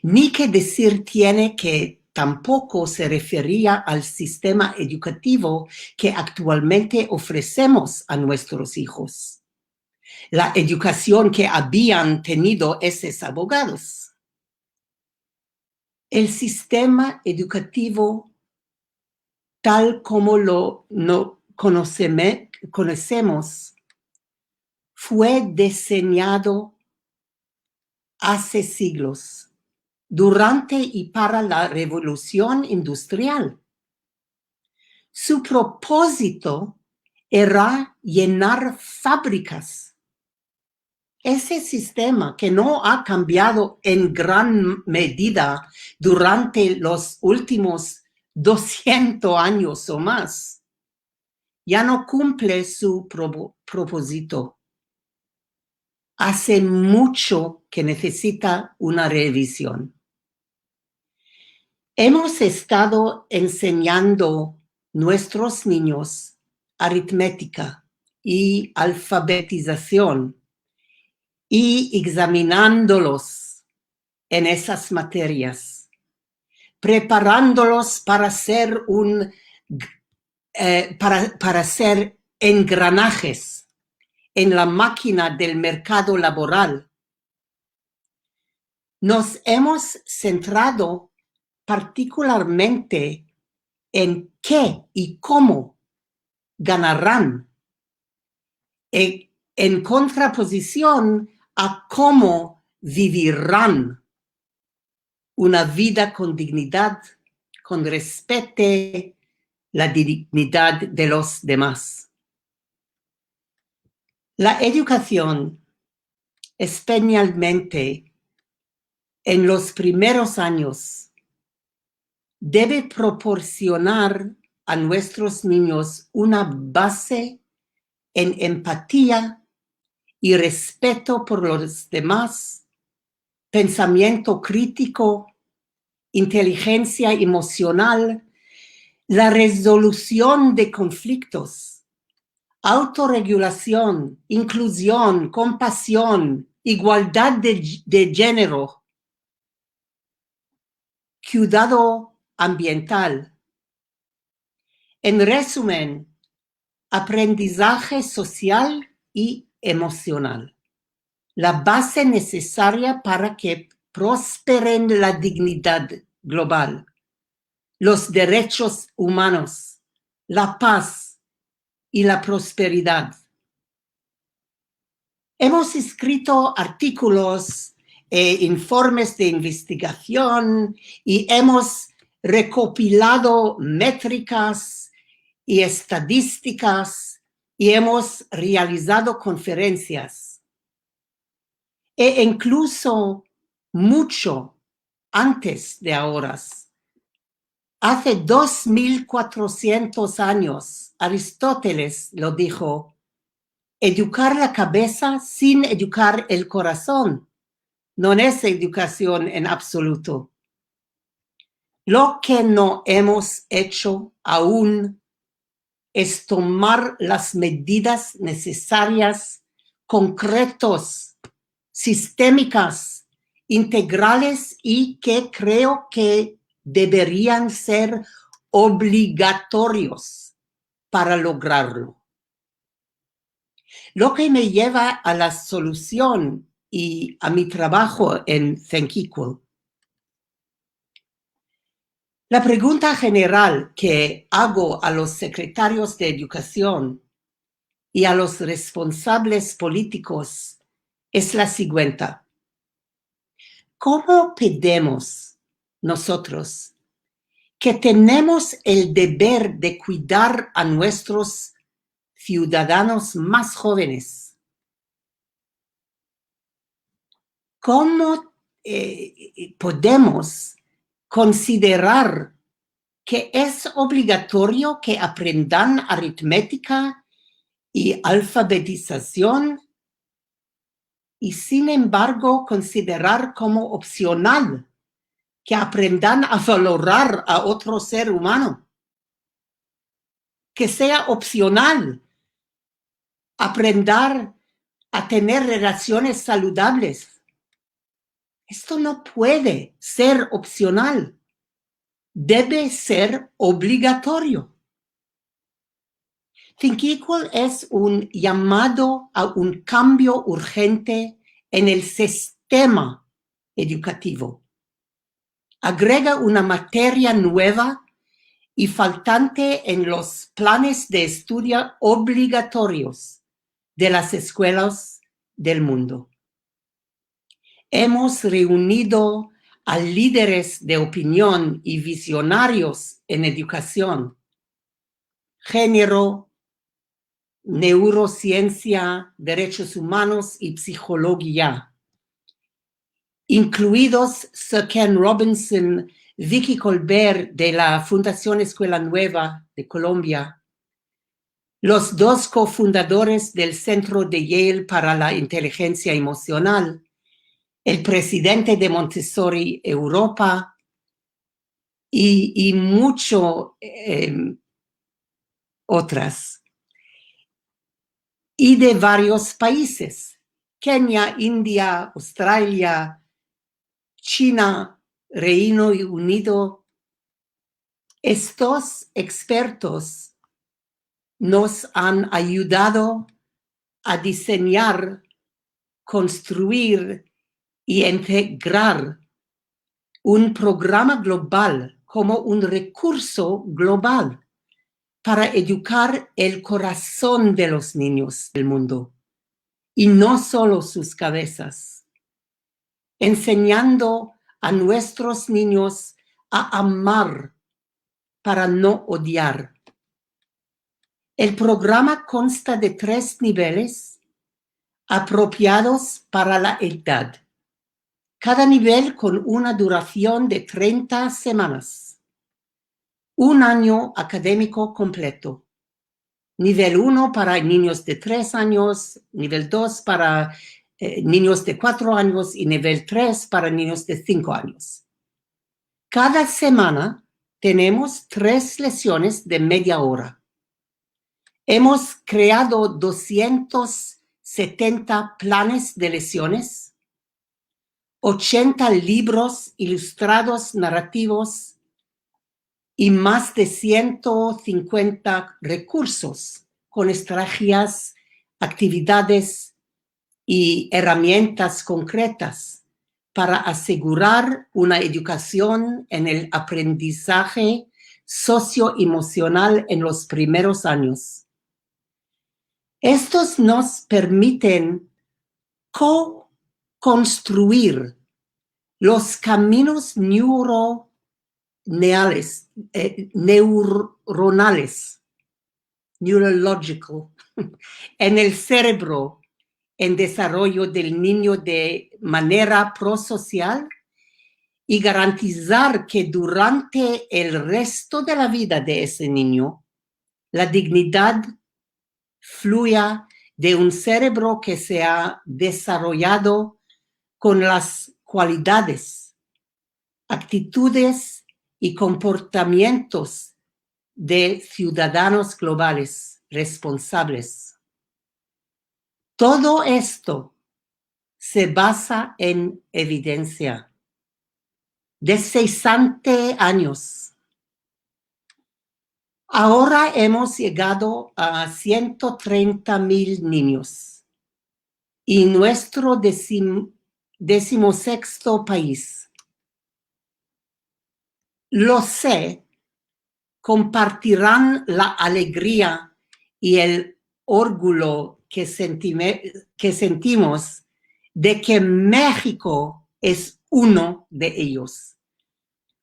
Ni que decir tiene que tampoco se refería al sistema educativo que actualmente ofrecemos a nuestros hijos. La educación que habían tenido esos abogados. El sistema educativo tal como lo conocemos fue diseñado hace siglos, durante y para la revolución industrial. Su propósito era llenar fábricas. Ese sistema que no ha cambiado en gran medida durante los últimos 200 años o más, ya no cumple su propósito. Hace mucho que necesita una revisión. Hemos estado enseñando a nuestros niños aritmética y alfabetización y examinándolos en esas materias, preparándolos para ser para ser engranajes en la máquina del mercado laboral. Nos hemos centrado particularmente en qué y cómo ganarán, en contraposición a cómo vivirán una vida con dignidad, con respete la dignidad de los demás. La educación, especialmente en los primeros años, debe proporcionar a nuestros niños una base en empatía y respeto por los demás, pensamiento crítico, inteligencia emocional, la resolución de conflictos, autorregulación, inclusión, compasión, igualdad de género, cuidado ambiental. En resumen, aprendizaje social y emocional, la base necesaria para que prosperen la dignidad global, los derechos humanos, la paz y la prosperidad. Hemos escrito artículos, informes de investigación y hemos recopilado métricas y estadísticas y hemos realizado conferencias. E incluso mucho antes de ahora, hace 2400 años, Aristóteles lo dijo: educar la cabeza sin educar el corazón no es educación en absoluto. Lo que no hemos hecho aún es tomar las medidas necesarias, concretos, sistémicas, integrales y que creo que deberían ser obligatorios para lograrlo. Lo que me lleva a la solución y a mi trabajo en Think Equal. La pregunta general que hago a los secretarios de educación y a los responsables políticos es la siguiente. ¿Cómo pedimos nosotros que tenemos el deber de cuidar a nuestros ciudadanos más jóvenes? ¿Cómo podemos considerar que es obligatorio que aprendan aritmética y alfabetización y sin embargo considerar como opcional que aprendan a valorar a otro ser humano? Que sea opcional aprender a tener relaciones saludables. Esto no puede ser opcional. Debe ser obligatorio. Think Equal es un llamado a un cambio urgente en el sistema educativo. Agrega una materia nueva y faltante en los planes de estudio obligatorios de las escuelas del mundo. Hemos reunido a líderes de opinión y visionarios en educación, género, neurociencia, derechos humanos y psicología, incluidos Sir Ken Robinson, Vicky Colbert de la Fundación Escuela Nueva de Colombia, los dos cofundadores del Centro de Yale para la Inteligencia Emocional, el presidente de Montessori Europa y mucho otras. Y de varios países, Kenia, India, Australia, China, Reino Unido. Estos expertos nos han ayudado a diseñar, construir y integrar un programa global como un recurso global para educar el corazón de los niños del mundo y no solo sus cabezas, enseñando a nuestros niños a amar para no odiar. El programa consta de 3 niveles apropiados para la edad. Cada nivel con una duración de 30 semanas. Un año académico completo. Nivel 1 para niños de 3 años, nivel 2 para niños de 4 años y nivel 3 para niños de 5 años. Cada semana tenemos 3 lecciones de media hora. Hemos creado 270 planes de lecciones, 80 libros ilustrados narrativos y más de 150 recursos con estrategias, actividades y herramientas concretas para asegurar una educación en el aprendizaje socioemocional en los primeros años. Estos nos permiten co-construir los caminos neuronales, neurological, en el cerebro en desarrollo del niño de manera prosocial y garantizar que durante el resto de la vida de ese niño, la dignidad fluya de un cerebro que se ha desarrollado con las cualidades, actitudes y comportamientos de ciudadanos globales responsables. Todo esto se basa en evidencia de 60 años. Ahora hemos llegado a 130,000 niños y nuestro 16º país. Lo sé, compartirán la alegría y el orgullo que sentimos de que México es uno de ellos,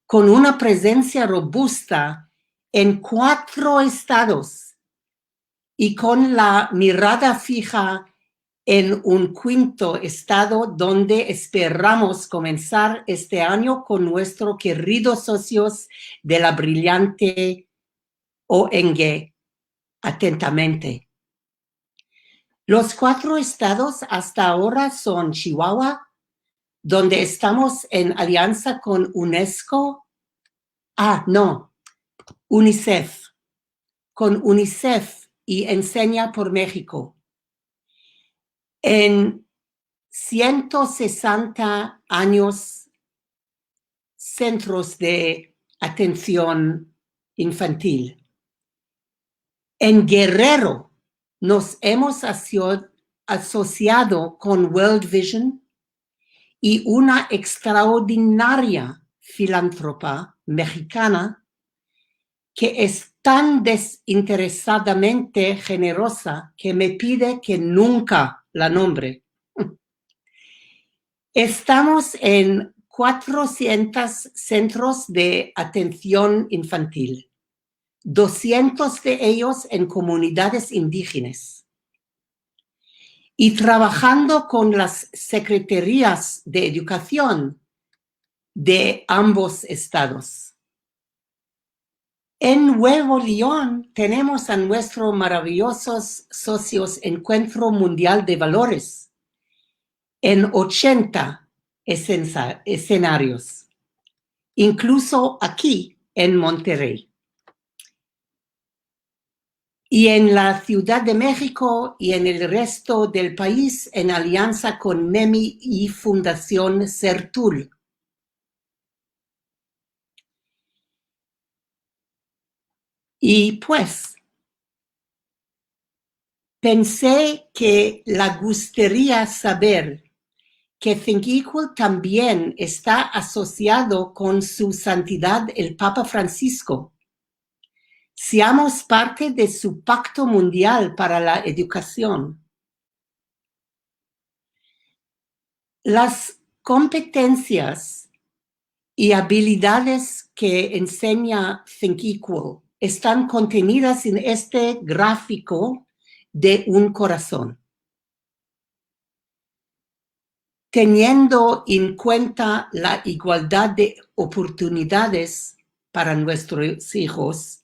con una presencia robusta en 4 estados y con la mirada fija en un 5º estado donde esperamos comenzar este año con nuestros queridos socios de la brillante ONG. Atentamente. Los 4 estados hasta ahora son Chihuahua, donde estamos en alianza con UNESCO. UNICEF. Con UNICEF y Enseña por México. En 160 años, centros de atención infantil. En Guerrero nos hemos asociado con World Vision y una extraordinaria filántropa mexicana que es tan desinteresadamente generosa que me pide que nunca la nombre. Estamos en 400 centros de atención infantil, 200 de ellos en comunidades indígenas, y trabajando con las secretarías de educación de ambos estados. En Nuevo León tenemos a nuestros maravillosos socios Encuentro Mundial de Valores en 80 escenarios, incluso aquí en Monterrey. Y en la Ciudad de México y en el resto del país en alianza con NEMI y Fundación CERTUL. Y pues, pensé que le gustaría saber que Think Equal también está asociado con su santidad el Papa Francisco. Seamos parte de su pacto mundial para la educación. Las competencias y habilidades que enseña ThinkEqual están contenidas en este gráfico de un corazón. Teniendo en cuenta la igualdad de oportunidades para nuestros hijos,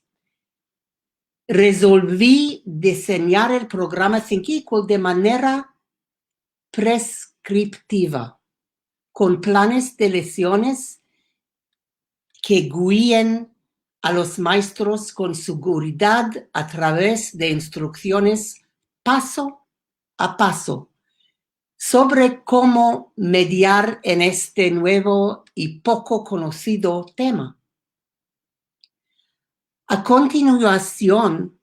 resolví diseñar el programa ThinkEqual de manera prescriptiva, con planes de lecciones que guíen a los maestros con seguridad a través de instrucciones paso a paso sobre cómo mediar en este nuevo y poco conocido tema. A continuación,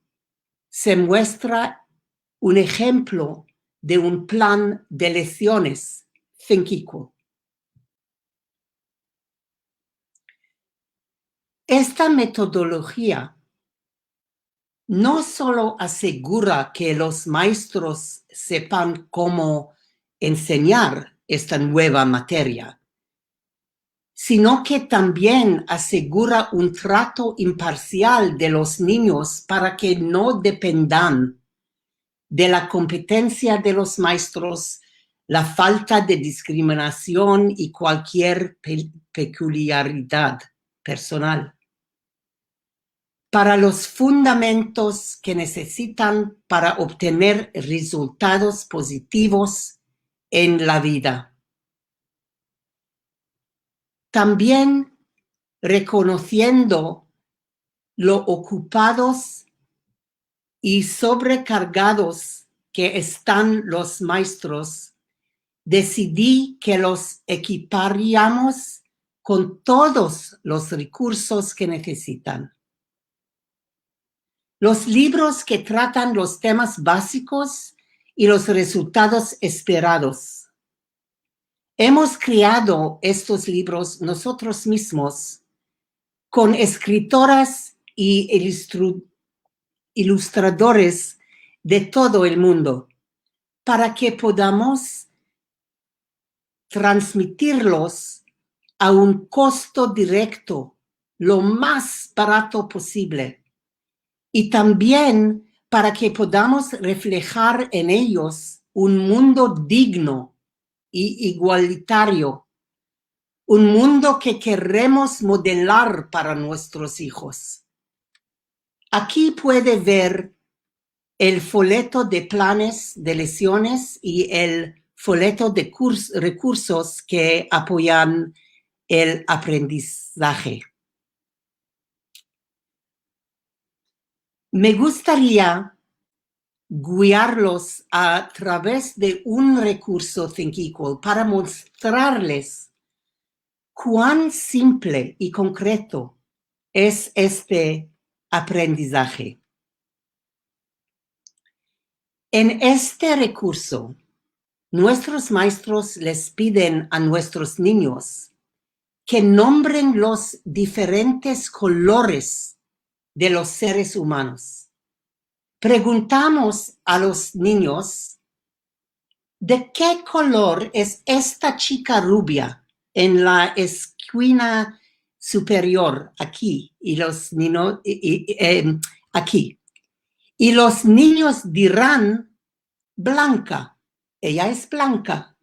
se muestra un ejemplo de un plan de lecciones ThinkEqual. Esta metodología no solo asegura que los maestros sepan cómo enseñar esta nueva materia, sino que también asegura un trato imparcial de los niños para que no dependan de la competencia de los maestros, la falta de discriminación y cualquier peculiaridad personal. Para los fundamentos que necesitan para obtener resultados positivos en la vida. También reconociendo lo ocupados y sobrecargados que están los maestros, decidí que los equiparíamos con todos los recursos que necesitan. Los libros que tratan los temas básicos y los resultados esperados. Hemos creado estos libros nosotros mismos con escritoras y ilustradores de todo el mundo para que podamos transmitirlos a un costo directo, lo más barato posible. Y también para que podamos reflejar en ellos un mundo digno y igualitario, un mundo que queremos modelar para nuestros hijos. Aquí puede ver el folleto de planes de lecciones y el folleto de recursos que apoyan el aprendizaje. Me gustaría guiarlos a través de un recurso ThinkEqual para mostrarles cuán simple y concreto es este aprendizaje. En este recurso, nuestros maestros les piden a nuestros niños que nombren los diferentes colores de los seres humanos. Preguntamos a los niños, ¿de qué color es esta chica rubia en la esquina superior aquí? Y los niños aquí. Y los niños dirán, blanca, ella es blanca.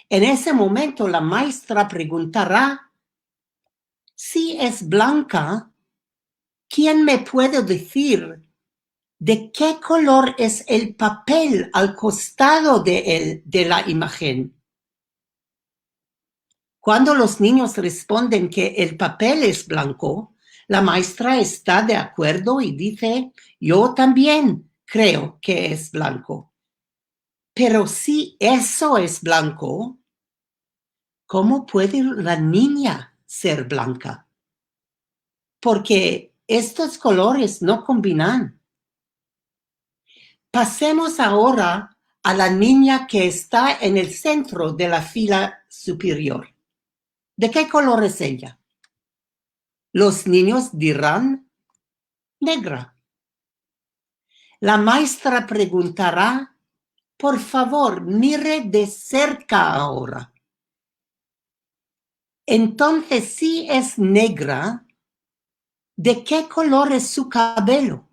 En ese momento la maestra preguntará, si es blanca, ¿quién me puede decir de qué color es el papel al costado de la imagen? Cuando los niños responden que el papel es blanco, la maestra está de acuerdo y dice, yo también creo que es blanco. Pero si eso es blanco, ¿cómo puede la niña ser blanca? Porque estos colores no combinan. Pasemos ahora a la niña que está en el centro de la fila superior. ¿De qué color es ella? Los niños dirán negra. La maestra preguntará, por favor, mire de cerca ahora. Entonces, si es negra, ¿de qué color es su cabello?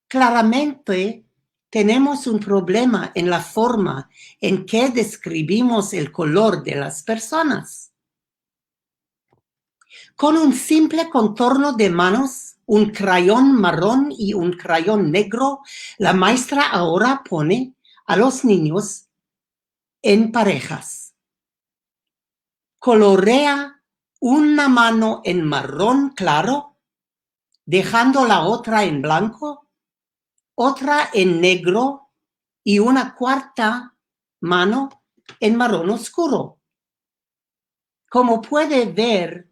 Claramente, tenemos un problema en la forma en que describimos el color de las personas. Con un simple contorno de manos, un crayón marrón y un crayón negro, la maestra ahora pone a los niños en parejas. Colorea una mano en marrón claro, dejando la otra en blanco, otra en negro y una cuarta mano en marrón oscuro. Como puede ver,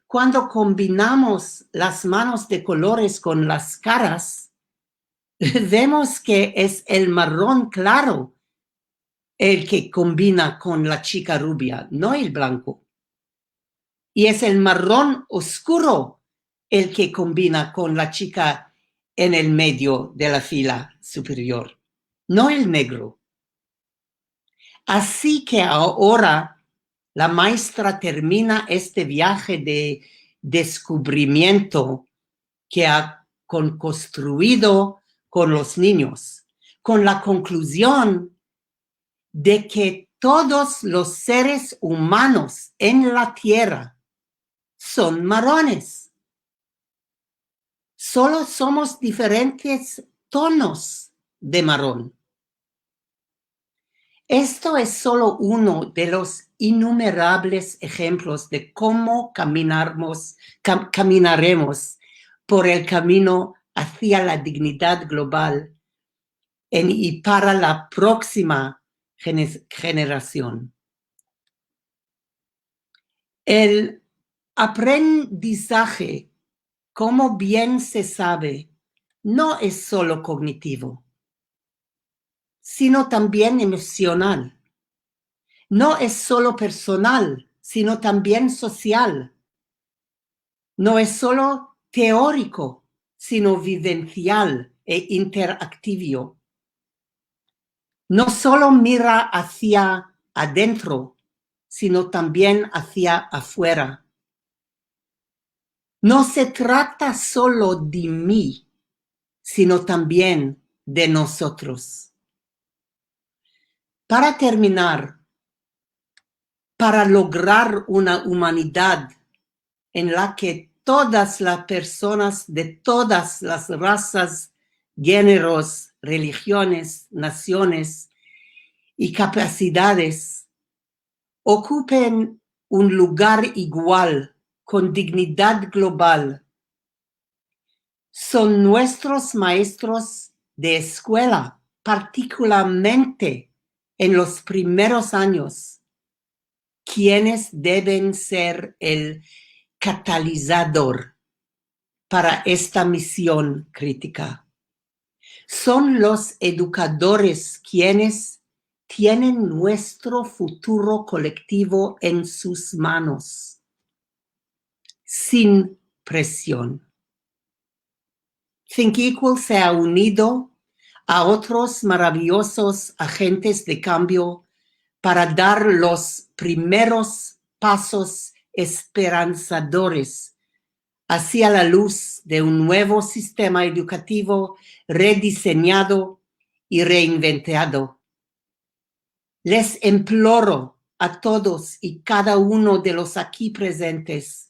cuando combinamos las manos de colores con las caras, vemos que es el marrón claro el que combina con la chica rubia, no el blanco. Y es el marrón oscuro el que combina con la chica en el medio de la fila superior, no el negro. Así que ahora la maestra termina este viaje de descubrimiento que ha construido con los niños, con la conclusión de que todos los seres humanos en la Tierra son marrones. Solo somos diferentes tonos de marrón. Esto es solo uno de los innumerables ejemplos de cómo caminaremos por el camino hacia la dignidad global y para la próxima generación. El aprendizaje, como bien se sabe, no es solo cognitivo, sino también emocional. No es solo personal, sino también social. No es solo teórico, sino vivencial e interactivo. No solo mira hacia adentro, sino también hacia afuera. No se trata solo de mí, sino también de nosotros. Para terminar, para lograr una humanidad en la que todas las personas de todas las razas, géneros, religiones, naciones y capacidades ocupen un lugar igual, con dignidad global, son nuestros maestros de escuela, particularmente en los primeros años, quienes deben ser el catalizador para esta misión crítica. Son los educadores quienes tienen nuestro futuro colectivo en sus manos, sin presión. ThinkEqual se ha unido a otros maravillosos agentes de cambio para dar los primeros pasos esperanzadores hacia la luz de un nuevo sistema educativo rediseñado y reinventado. Les imploro a todos y cada uno de los aquí presentes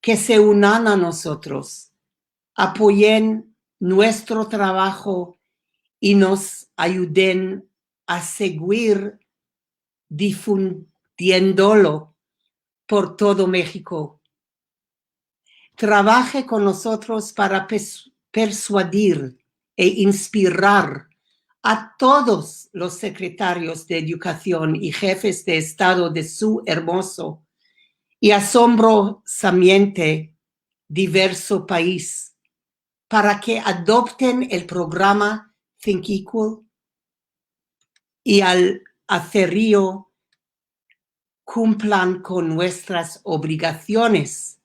que se unan a nosotros, apoyen nuestro trabajo y nos ayuden a seguir difundiéndolo por todo México. Trabaje con nosotros para persuadir e inspirar a todos los secretarios de Educación y jefes de Estado de su hermoso y asombrosamente diverso país para que adopten el programa ThinkEqual y al hacerlo cumplan con nuestras obligaciones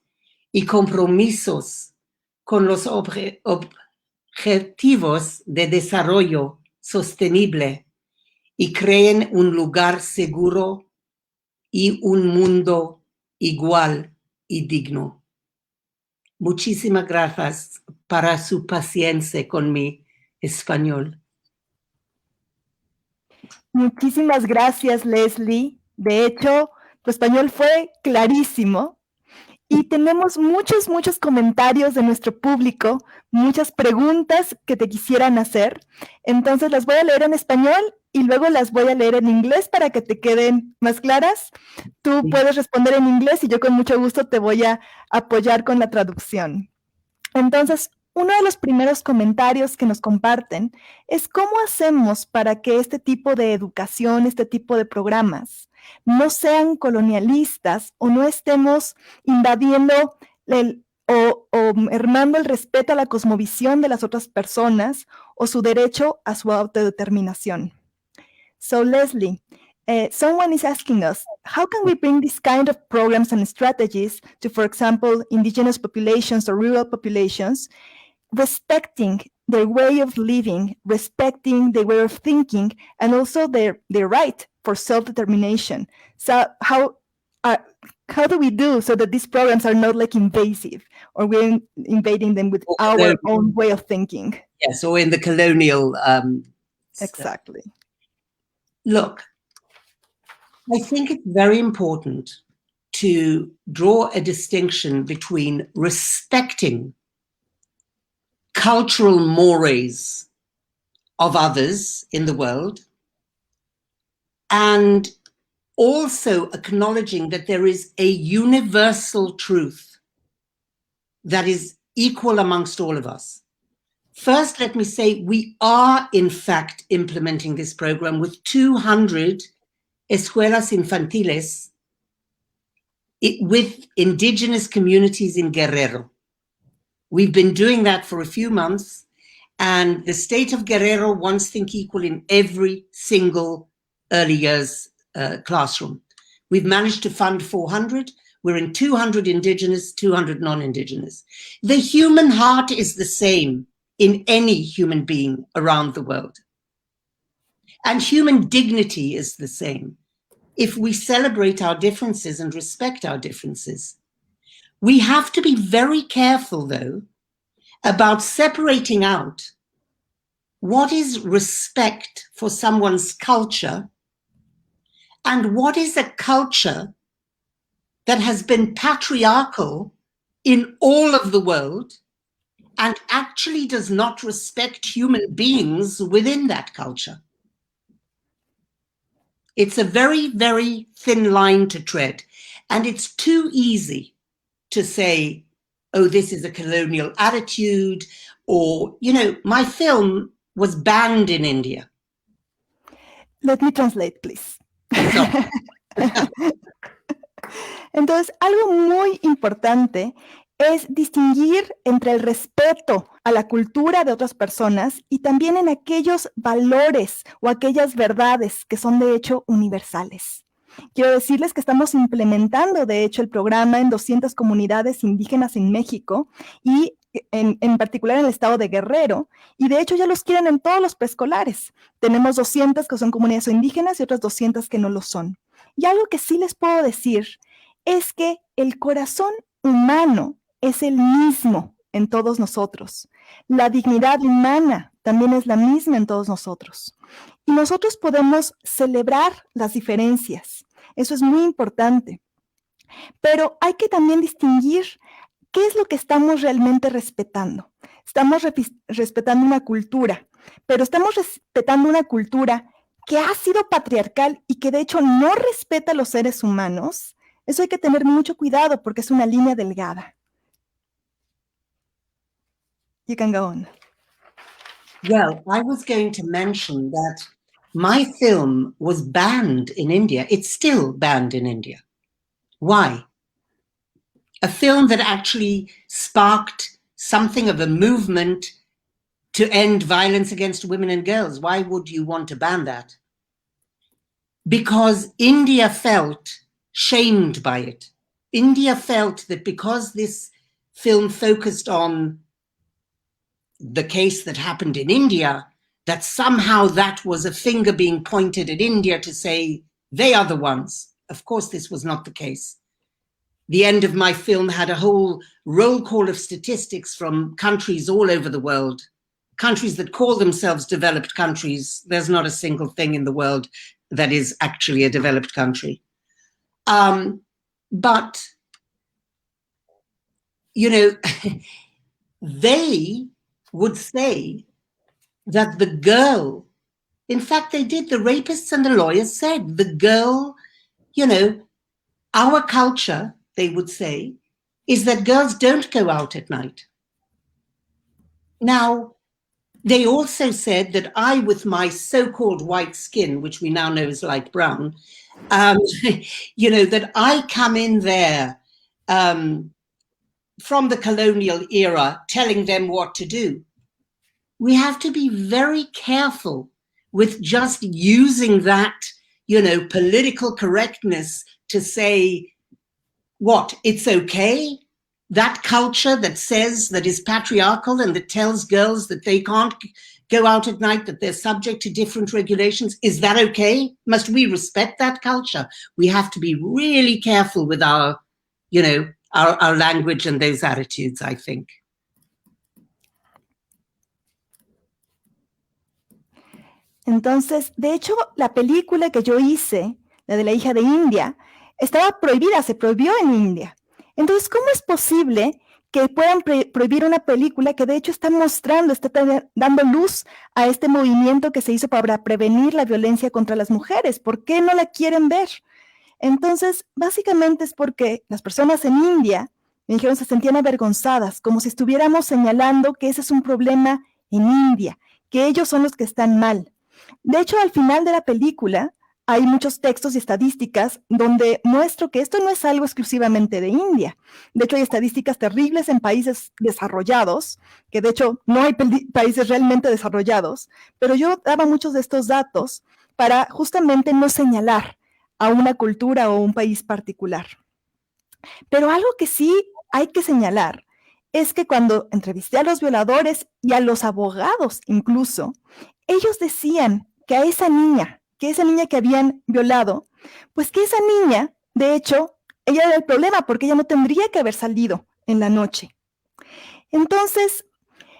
y compromisos con los objetivos de desarrollo sostenible y creen un lugar seguro y un mundo igual y digno. Muchísimas gracias para su paciencia con mi español. Muchísimas gracias, Leslie. De hecho, tu español fue clarísimo. Y tenemos muchos comentarios de nuestro público, muchas preguntas que te quisieran hacer. Entonces las voy a leer en español y luego las voy a leer en inglés para que te queden más claras. Tú puedes responder en inglés y yo con mucho gusto te voy a apoyar con la traducción. Entonces, uno de los primeros comentarios que nos comparten es cómo hacemos para que este tipo de educación, este tipo de programas, no sean colonialistas o no estemos invadiendo o mermando el respeto a la cosmovisión de las otras personas o su derecho a su autodeterminación. So, Leslie, someone is asking us, how can we bring this kind of programs and strategies to, for example, indigenous populations or rural populations, respecting their way of living, respecting their way of thinking, and also their right for self-determination? So how do we do so that these programs are not like invasive, or we're invading them with our own way of thinking? Yes, or in the colonial... Exactly. Look, I think it's very important to draw a distinction between respecting cultural mores of others in the world and also acknowledging that there is a universal truth that is equal amongst all of us. First, let me say we are, in fact, implementing this program with 200 escuelas infantiles with indigenous communities in Guerrero. We've been doing that for a few months, and the state of Guerrero wants Think Equal in every single early years classroom. We've managed to fund 400. We're in 200 indigenous, 200 non-indigenous. The human heart is the same in any human being around the world. And human dignity is the same. If we celebrate our differences and respect our differences, we have to be very careful, though, about separating out what is respect for someone's culture and what is a culture that has been patriarchal in all of the world and actually does not respect human beings within that culture. It's a very, very thin line to tread. And it's too easy to say, oh, this is a colonial attitude, or, you know, my film was banned in India. Let me translate, please. No. Entonces, algo muy importante es distinguir entre el respeto a la cultura de otras personas y también en aquellos valores o aquellas verdades que son de hecho universales. Quiero decirles que estamos implementando de hecho el programa en 200 comunidades indígenas en México y en particular en el estado de Guerrero, y de hecho ya los quieren en todos los preescolares. Tenemos 200 que son comunidades indígenas y otras 200 que no lo son. Y algo que sí les puedo decir es que el corazón humano es el mismo en todos nosotros. La dignidad humana también es la misma en todos nosotros. Y nosotros podemos celebrar las diferencias. Eso es muy importante. Pero hay que también distinguir qué es lo que estamos realmente respetando. Estamos respetando una cultura, pero estamos respetando una cultura que ha sido patriarcal y que de hecho no respeta a los seres humanos. Eso hay que tener mucho cuidado porque es una línea delgada. You can go on. Well, I was going to mention that my film was banned in India. It's still banned in India. Why? A film that actually sparked something of a movement to end violence against women and girls. Why would you want to ban that? Because India felt shamed by it. India felt that because this film focused on the case that happened in India, that somehow that was a finger being pointed at India to say they are the ones Of course, this was not the case. The end of my film had a whole roll call of statistics from countries all over the world, countries that call themselves developed countries. There's not a single thing in the world that is actually a developed country. But, you know, they would say that the girl, in fact, they did, the rapists and the lawyers said, the girl, you know, our culture, they would say, is that girls don't go out at night. Now, they also said that I, with my so-called white skin, which we now know is light brown, you know, that I come in there from the colonial era telling them what to do. We have to be very careful with just using that, you know, political correctness to say, what, it's okay? That culture that says, that is patriarchal and that tells girls that they can't go out at night, that they're subject to different regulations, is that okay? Must we respect that culture? We have to be really careful with our, you know, our language and those attitudes, I think. Entonces, de hecho, la película que yo hice, la de la hija de India, estaba prohibida, se prohibió en India. Entonces, ¿cómo es posible que puedan prohibir una película que de hecho está mostrando, está dando luz a este movimiento que se hizo para prevenir la violencia contra las mujeres? ¿Por qué no la quieren ver? Entonces, básicamente es porque las personas en India, me dijeron, se sentían avergonzadas, como si estuviéramos señalando que ese es un problema en India, que ellos son los que están mal. De hecho, al final de la película hay muchos textos y estadísticas donde muestro que esto no es algo exclusivamente de India. De hecho, hay estadísticas terribles en países desarrollados, que de hecho no hay países realmente desarrollados, pero yo daba muchos de estos datos para justamente no señalar a una cultura o un país particular. Pero algo que sí hay que señalar es que cuando entrevisté a los violadores y a los abogados incluso, ellos decían que a esa niña que habían violado, pues que esa niña, de hecho, ella era el problema porque ella no tendría que haber salido en la noche. Entonces,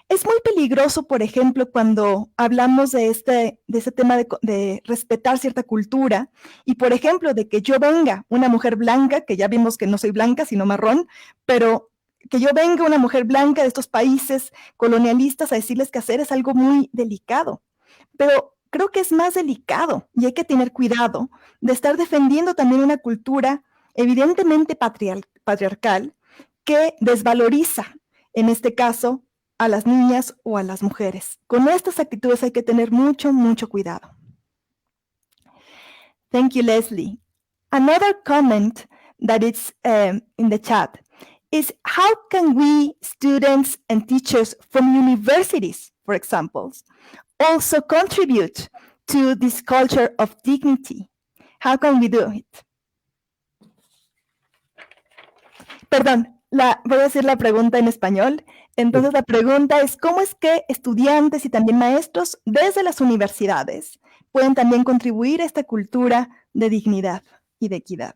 es muy peligroso, por ejemplo, cuando hablamos de este tema de respetar cierta cultura y, por ejemplo, de que yo venga una mujer blanca, que ya vimos que no soy blanca, sino marrón, pero que yo venga una mujer blanca de estos países colonialistas a decirles qué hacer es algo muy delicado. Pero creo que es más delicado y hay que tener cuidado de estar defendiendo también una cultura evidentemente patriarcal que desvaloriza, en este caso, a las niñas o a las mujeres. Con estas actitudes hay que tener mucho, mucho cuidado. Thank you, Leslie. Another comment that is in the chat is how can we, students and teachers from universities, for example, also contribute to this culture of dignity? How can we do it? Perdón, voy a hacer la pregunta en español. Entonces la pregunta es, ¿cómo es que estudiantes y también maestros desde las universidades pueden también contribuir a esta cultura de dignidad y de equidad?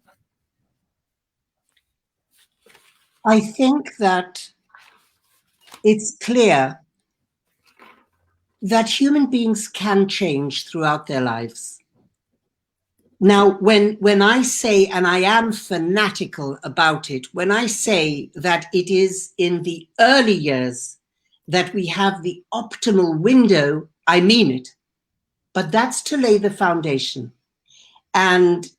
I think that it's clear that human beings can change throughout their lives. Now, when I say, and I am fanatical about it, when I say that it is in the early years that we have the optimal window, I mean it. But that's to lay the foundation. And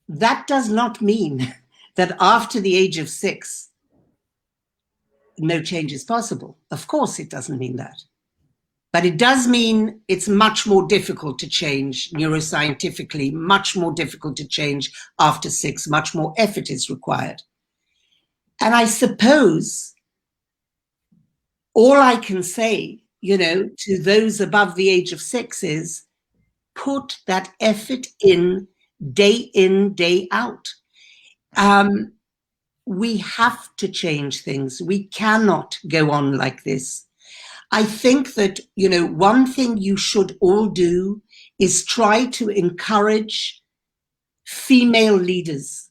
that does not mean that after the age of 6, no change is possible. Of course, it doesn't mean that. But it does mean it's much more difficult to change neuroscientifically, much more difficult to change after 6, much more effort is required. And I suppose all I can say, to those above the age of 6 is put that effort in, day out. We have to change things. We cannot go on like this. I think that, one thing you should all do is try to encourage female leaders.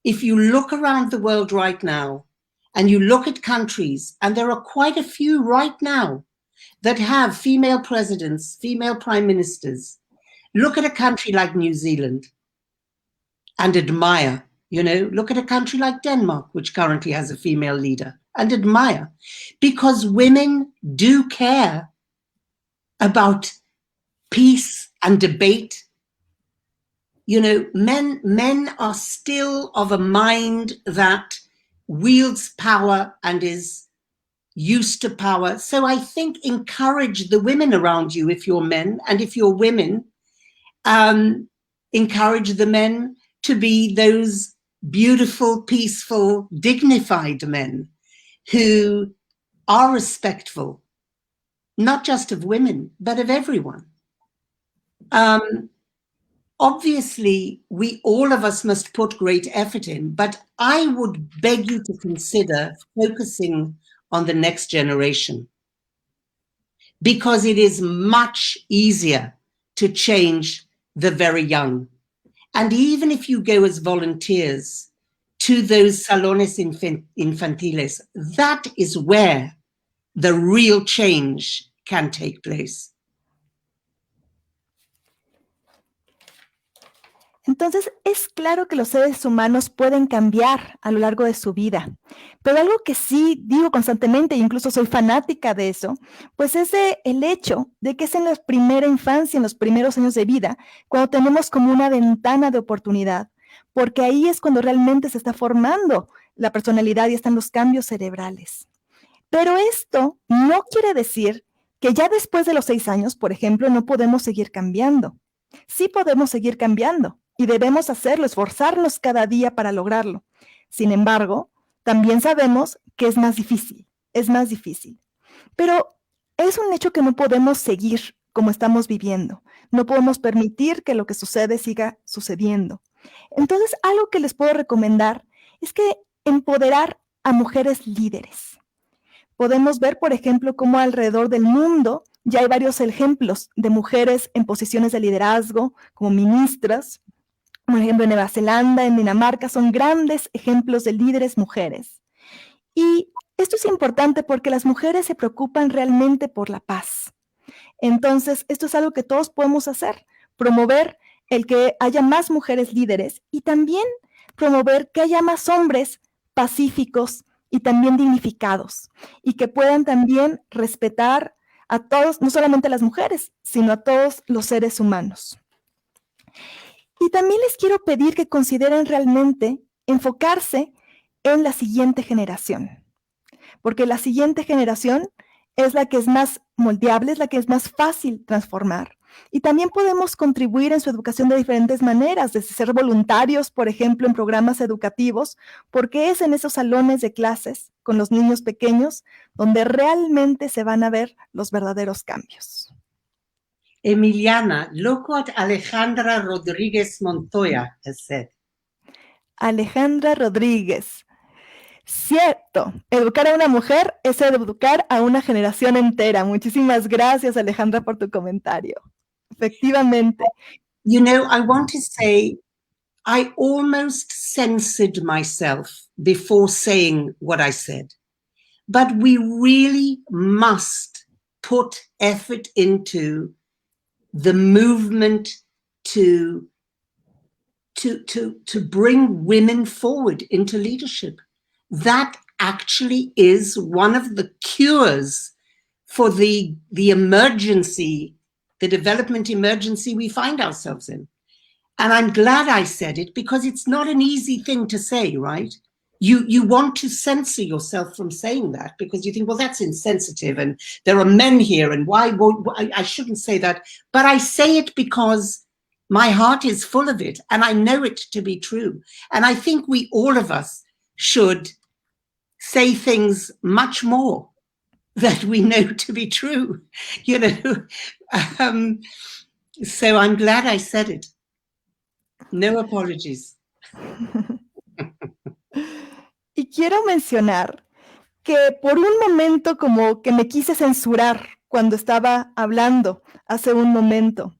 If you look around the world right now, and you look at countries, and there are quite a few right now that have female presidents, female prime ministers. Look at a country like New Zealand and admire, you know, look at a country like Denmark, which currently has a female leader, and admire, because women do care about peace and debate. You know, men are still of a mind that wields power and is used to power. So I think encourage the women around you if you're men, and if you're women, encourage the men to be those beautiful, peaceful, dignified men who are respectful, not just of women, but of everyone. Obviously, all of us must put great effort in, but I would beg you to consider focusing on the next generation, because it is much easier to change the very young. And even if you go as volunteers to those salones infantiles, that is where the real change can take place. Entonces, es claro que los seres humanos pueden cambiar a lo largo de su vida, pero algo que sí digo constantemente, e incluso soy fanática de eso, pues es el hecho de que es en la primera infancia, en los primeros años de vida, cuando tenemos como una ventana de oportunidad, porque ahí es cuando realmente se está formando la personalidad y están los cambios cerebrales. Pero esto no quiere decir que ya después de los 6 años, por ejemplo, no podemos seguir cambiando. Sí podemos seguir cambiando. Y debemos hacerlo, esforzarnos cada día para lograrlo. Sin embargo, también sabemos que es más difícil. Pero es un hecho que no podemos seguir como estamos viviendo. No podemos permitir que lo que sucede siga sucediendo. Entonces, algo que les puedo recomendar es que empoderar a mujeres líderes. Podemos ver, por ejemplo, cómo alrededor del mundo ya hay varios ejemplos de mujeres en posiciones de liderazgo, como ministras. Por ejemplo, en Nueva Zelanda, en Dinamarca, son grandes ejemplos de líderes mujeres. Y esto es importante porque las mujeres se preocupan realmente por la paz. Entonces, esto es algo que todos podemos hacer, promover el que haya más mujeres líderes y también promover que haya más hombres pacíficos y también dignificados, y que puedan también respetar a todos, no solamente a las mujeres, sino a todos los seres humanos. Y también les quiero pedir que consideren realmente enfocarse en la siguiente generación, porque la siguiente generación es la que es más moldeable, es la que es más fácil transformar. Y también podemos contribuir en su educación de diferentes maneras, desde ser voluntarios, por ejemplo, en programas educativos, porque es en esos salones de clases con los niños pequeños donde realmente se van a ver los verdaderos cambios. Emiliana, look what Alejandra Rodríguez Montoya has said. Alejandra Rodríguez. Cierto, educar a una mujer es educar a una generación entera. Muchísimas gracias, Alejandra, por tu comentario. Efectivamente. You know, I want to say, I almost censored myself before saying what I said. But we really must put effort into the movement to bring women forward into leadership. That actually is one of the cures for the emergency, the development emergency we find ourselves in. And I'm glad I said it, because it's not an easy thing to say, right? You want to censor yourself from saying that, because you think, well, that's insensitive, and there are men here, and I shouldn't say that. But I say it because my heart is full of it, and I know it to be true. And I think all of us should say things much more that we know to be true, you know. So I'm glad I said it. No apologies. Y quiero mencionar que por un momento como que me quise censurar cuando estaba hablando hace un momento.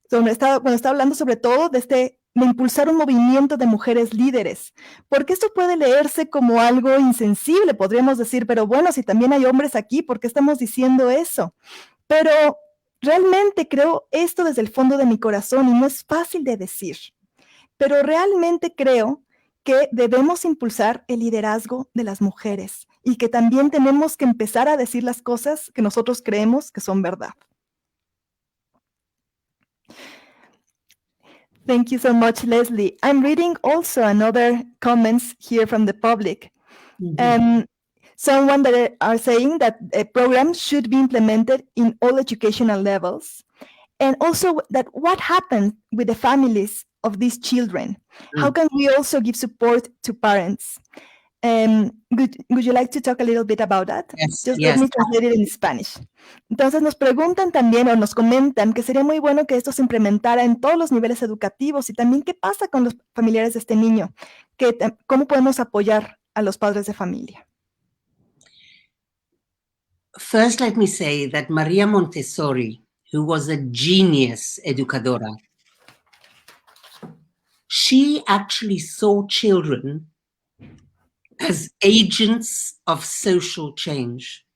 Cuando estaba hablando sobre todo de este impulsar un movimiento de mujeres líderes, porque esto puede leerse como algo insensible, podríamos decir, pero bueno, si también hay hombres aquí, ¿por qué estamos diciendo eso? Pero realmente creo esto desde el fondo de mi corazón y no es fácil de decir, pero realmente creo que debemos impulsar el liderazgo de las mujeres y que también tenemos que empezar a decir las cosas que nosotros creemos que son verdad. Thank you so much, Leslie. I'm reading also another comments here from the public. Someone that are saying that programs should be implemented in all educational levels. And also that what happened with the families of these children? How can we also give support to parents? Would you like to talk a little bit about that? Yes, Just yes. let me translate it in Spanish. Entonces nos preguntan también o nos comentan que sería muy bueno que esto se implementara en todos los niveles educativos y también qué pasa con los familiares de este niño, cómo podemos apoyar a los padres de familia. First, let me say that Maria Montessori, who was a genius educadora, she actually saw children as agents of social change.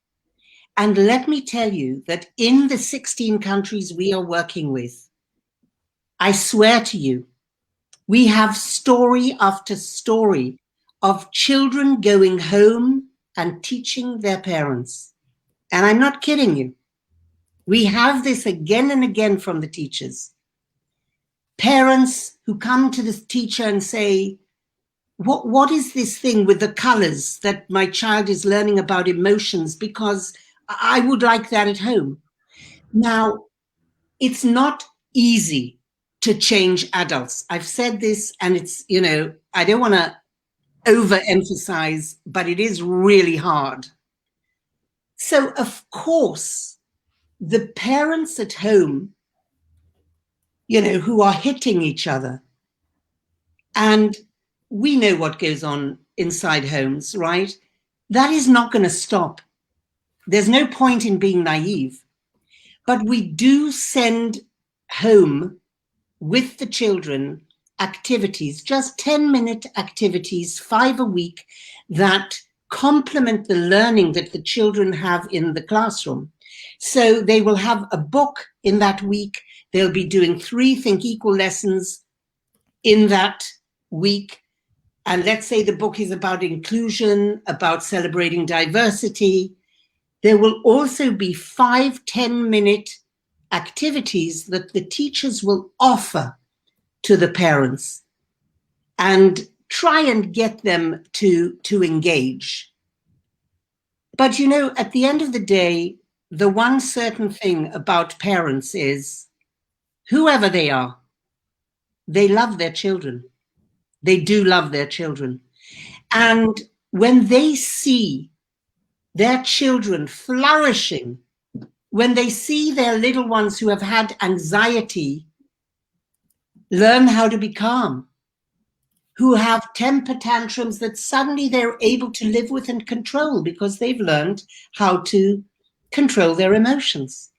And let me tell you that in the 16 countries we are working with, I swear to you, we have story after story of children going home and teaching their parents. And I'm not kidding you. We have this again and again from the teachers. Parents who come to the teacher and say, what is this thing with the colors that my child is learning about emotions? Because I would like that at home. Now, it's not easy to change adults. I've said this, and it's, you know, I don't want to overemphasize, but it is really hard. So, of course, the parents at home, you know, who are hitting each other, and we know what goes on inside homes, right? That is not going to stop. There's no point in being naive. But we do send home with the children activities, just 10-minute activities, 5 a week, that complement the learning that the children have in the classroom. So they will have a book in that week. They'll be doing 3 Think Equal lessons in that week. And let's say the book is about inclusion, about celebrating diversity. There will also be 5 10-minute activities that the teachers will offer to the parents and try and get them to engage. But, you know, at the end of the day, the one certain thing about parents is whoever they are, they love their children. They do love their children. And when they see their children flourishing, when they see their little ones who have had anxiety learn how to be calm, who have temper tantrums that suddenly they're able to live with and control because they've learned how to control their emotions,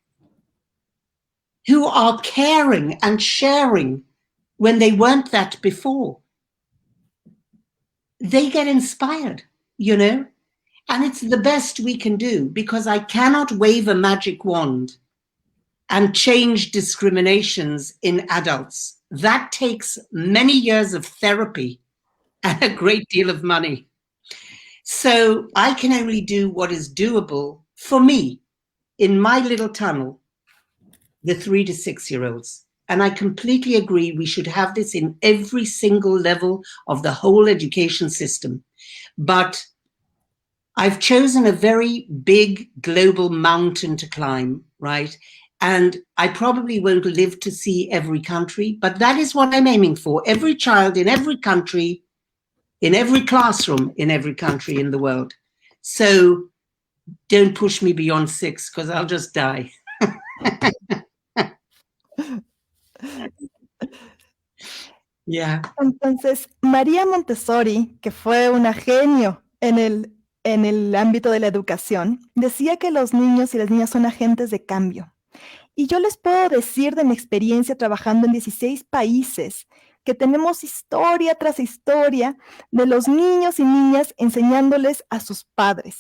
who are caring and sharing when they weren't that before, they get inspired, you know? And it's the best we can do, because I cannot wave a magic wand and change discriminations in adults. That takes many years of therapy and a great deal of money. So I can only do what is doable for me in my little tunnel, the 3 to 6-year-olds. And I completely agree we should have this in every single level of the whole education system. But I've chosen a very big global mountain to climb, right? And I probably won't live to see every country, but that is what I'm aiming for. Every child in every country, in every classroom, in every country in the world. So don't push me beyond 6, because I'll just die. Yeah. Entonces, María Montessori, que fue una genio en el ámbito de la educación, decía que los niños y las niñas son agentes de cambio. Y yo les puedo decir de mi experiencia trabajando en 16 países que tenemos historia tras historia de los niños y niñas enseñándoles a sus padres.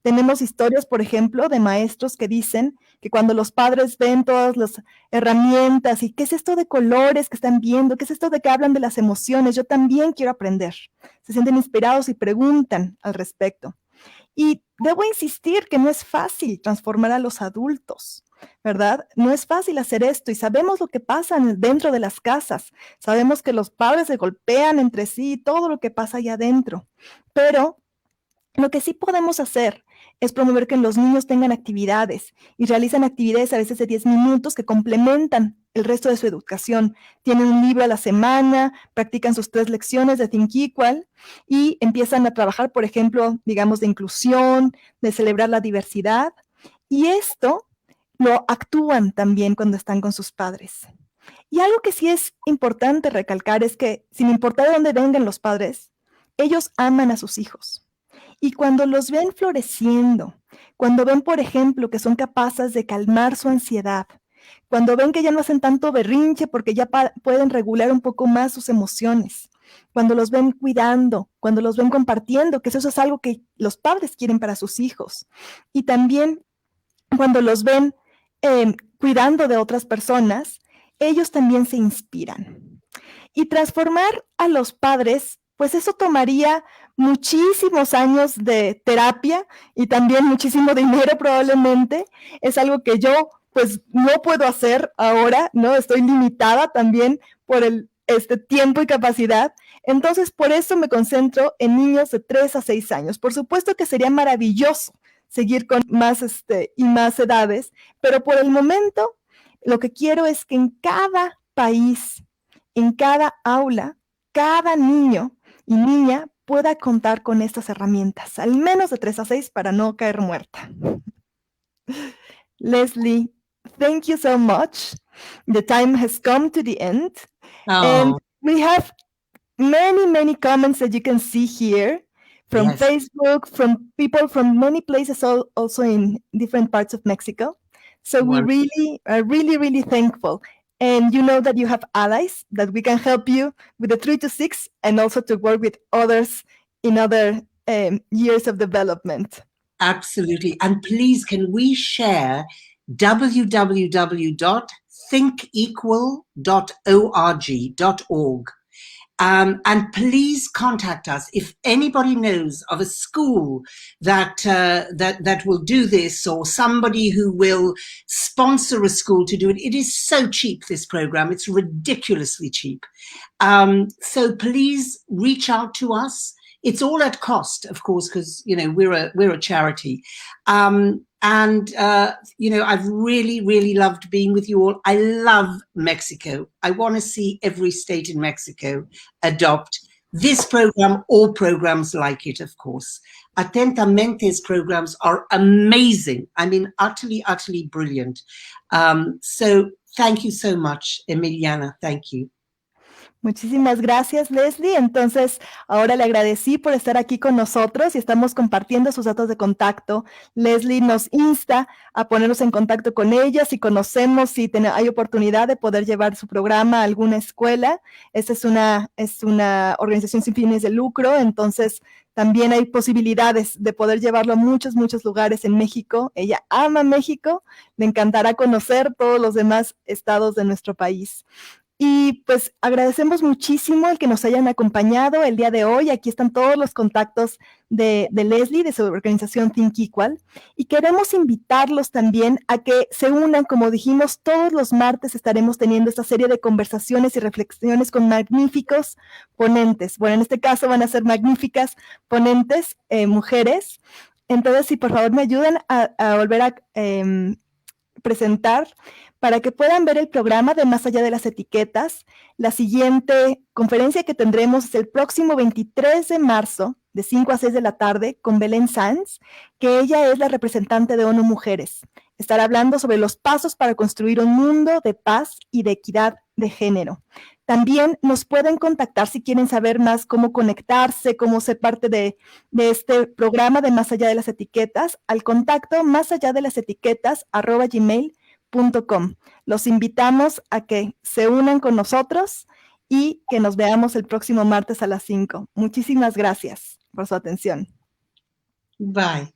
Tenemos historias, por ejemplo, de maestros que dicen que cuando los padres ven todas las herramientas y qué es esto de colores que están viendo, qué es esto de que hablan de las emociones, yo también quiero aprender. Se sienten inspirados y preguntan al respecto. Y debo insistir que no es fácil transformar a los adultos, ¿verdad? No es fácil hacer esto y sabemos lo que pasa dentro de las casas. Sabemos que los padres se golpean entre sí, todo lo que pasa allá adentro. Pero lo que sí podemos hacer es promover que los niños tengan actividades y realizan actividades a veces de 10 minutos que complementan el resto de su educación. Tienen un libro a la semana, practican sus 3 lecciones de Think Equal y empiezan a trabajar, por ejemplo, digamos, de inclusión, de celebrar la diversidad. Y esto lo actúan también cuando están con sus padres. Y algo que sí es importante recalcar es que, sin importar de dónde vengan los padres, ellos aman a sus hijos. Y cuando los ven floreciendo, cuando ven, por ejemplo, que son capaces de calmar su ansiedad, cuando ven que ya no hacen tanto berrinche porque ya pueden regular un poco más sus emociones, cuando los ven cuidando, cuando los ven compartiendo, que eso es algo que los padres quieren para sus hijos. Y también cuando los ven cuidando de otras personas, ellos también se inspiran. Y transformar a los padres, pues eso tomaría muchísimos años de terapia y también muchísimo dinero probablemente. Es algo que yo pues no puedo hacer ahora, ¿no? Estoy limitada también por el tiempo y capacidad. Entonces, por eso me concentro en niños de 3 a 6 años. Por supuesto que sería maravilloso seguir con más y más edades, pero por el momento lo que quiero es que en cada país, en cada aula, cada niño y niña pueda contar con estas herramientas, al menos de 3 a 6 para no caer muerta. Leslie, thank you so much. The time has come to the end. And we have many, many comments that you can see here from Facebook, from people from many places, also in different parts of Mexico. So we really are really thankful. And you know that you have allies that we can help you with the 3 to 6 and also to work with others in other years of development. Absolutely. And please, can we share www.thinkequal.org? And please contact us if anybody knows of a school that will do this, or somebody who will sponsor a school to do it. It is so cheap, this program. It's ridiculously cheap. So please reach out to us. It's all at cost, of course, because we're a charity. I've really loved being with you all. I love Mexico. I want to see every state in Mexico adopt this program, all programs like it, of course. Atentamente's programs are amazing. I mean, utterly brilliant. So thank you so much, Emiliana. Thank you. Muchísimas gracias, Leslie. Entonces, ahora le agradecí por estar aquí con nosotros y estamos compartiendo sus datos de contacto. Leslie nos insta a ponernos en contacto con ella si conocemos, si hay oportunidad de poder llevar su programa a alguna escuela. Esta es una organización sin fines de lucro, entonces también hay posibilidades de poder llevarlo a muchos lugares en México. Ella ama México, le encantará conocer todos los demás estados de nuestro país. Y pues agradecemos muchísimo el que nos hayan acompañado el día de hoy. Aquí están todos los contactos de Leslie, de su organización Think Equal. Y queremos invitarlos también a que se unan, como dijimos, todos los martes estaremos teniendo esta serie de conversaciones y reflexiones con magníficos ponentes. Bueno, en este caso van a ser magníficas ponentes, mujeres. Entonces, si por favor me ayudan a volver a presentar, para que puedan ver el programa de Más Allá de las Etiquetas. La siguiente conferencia que tendremos es el próximo 23 de marzo, de 5 a 6 de la tarde, con Belén Sanz, que ella es la representante de ONU Mujeres. Estará hablando sobre los pasos para construir un mundo de paz y de equidad de género. También nos pueden contactar si quieren saber más cómo conectarse, cómo ser parte de este programa de Más Allá de las Etiquetas, al contacto másalladelasetiquetas@gmail.com. Los invitamos a que se unan con nosotros y que nos veamos el próximo martes a las 5. Muchísimas gracias por su atención. Bye.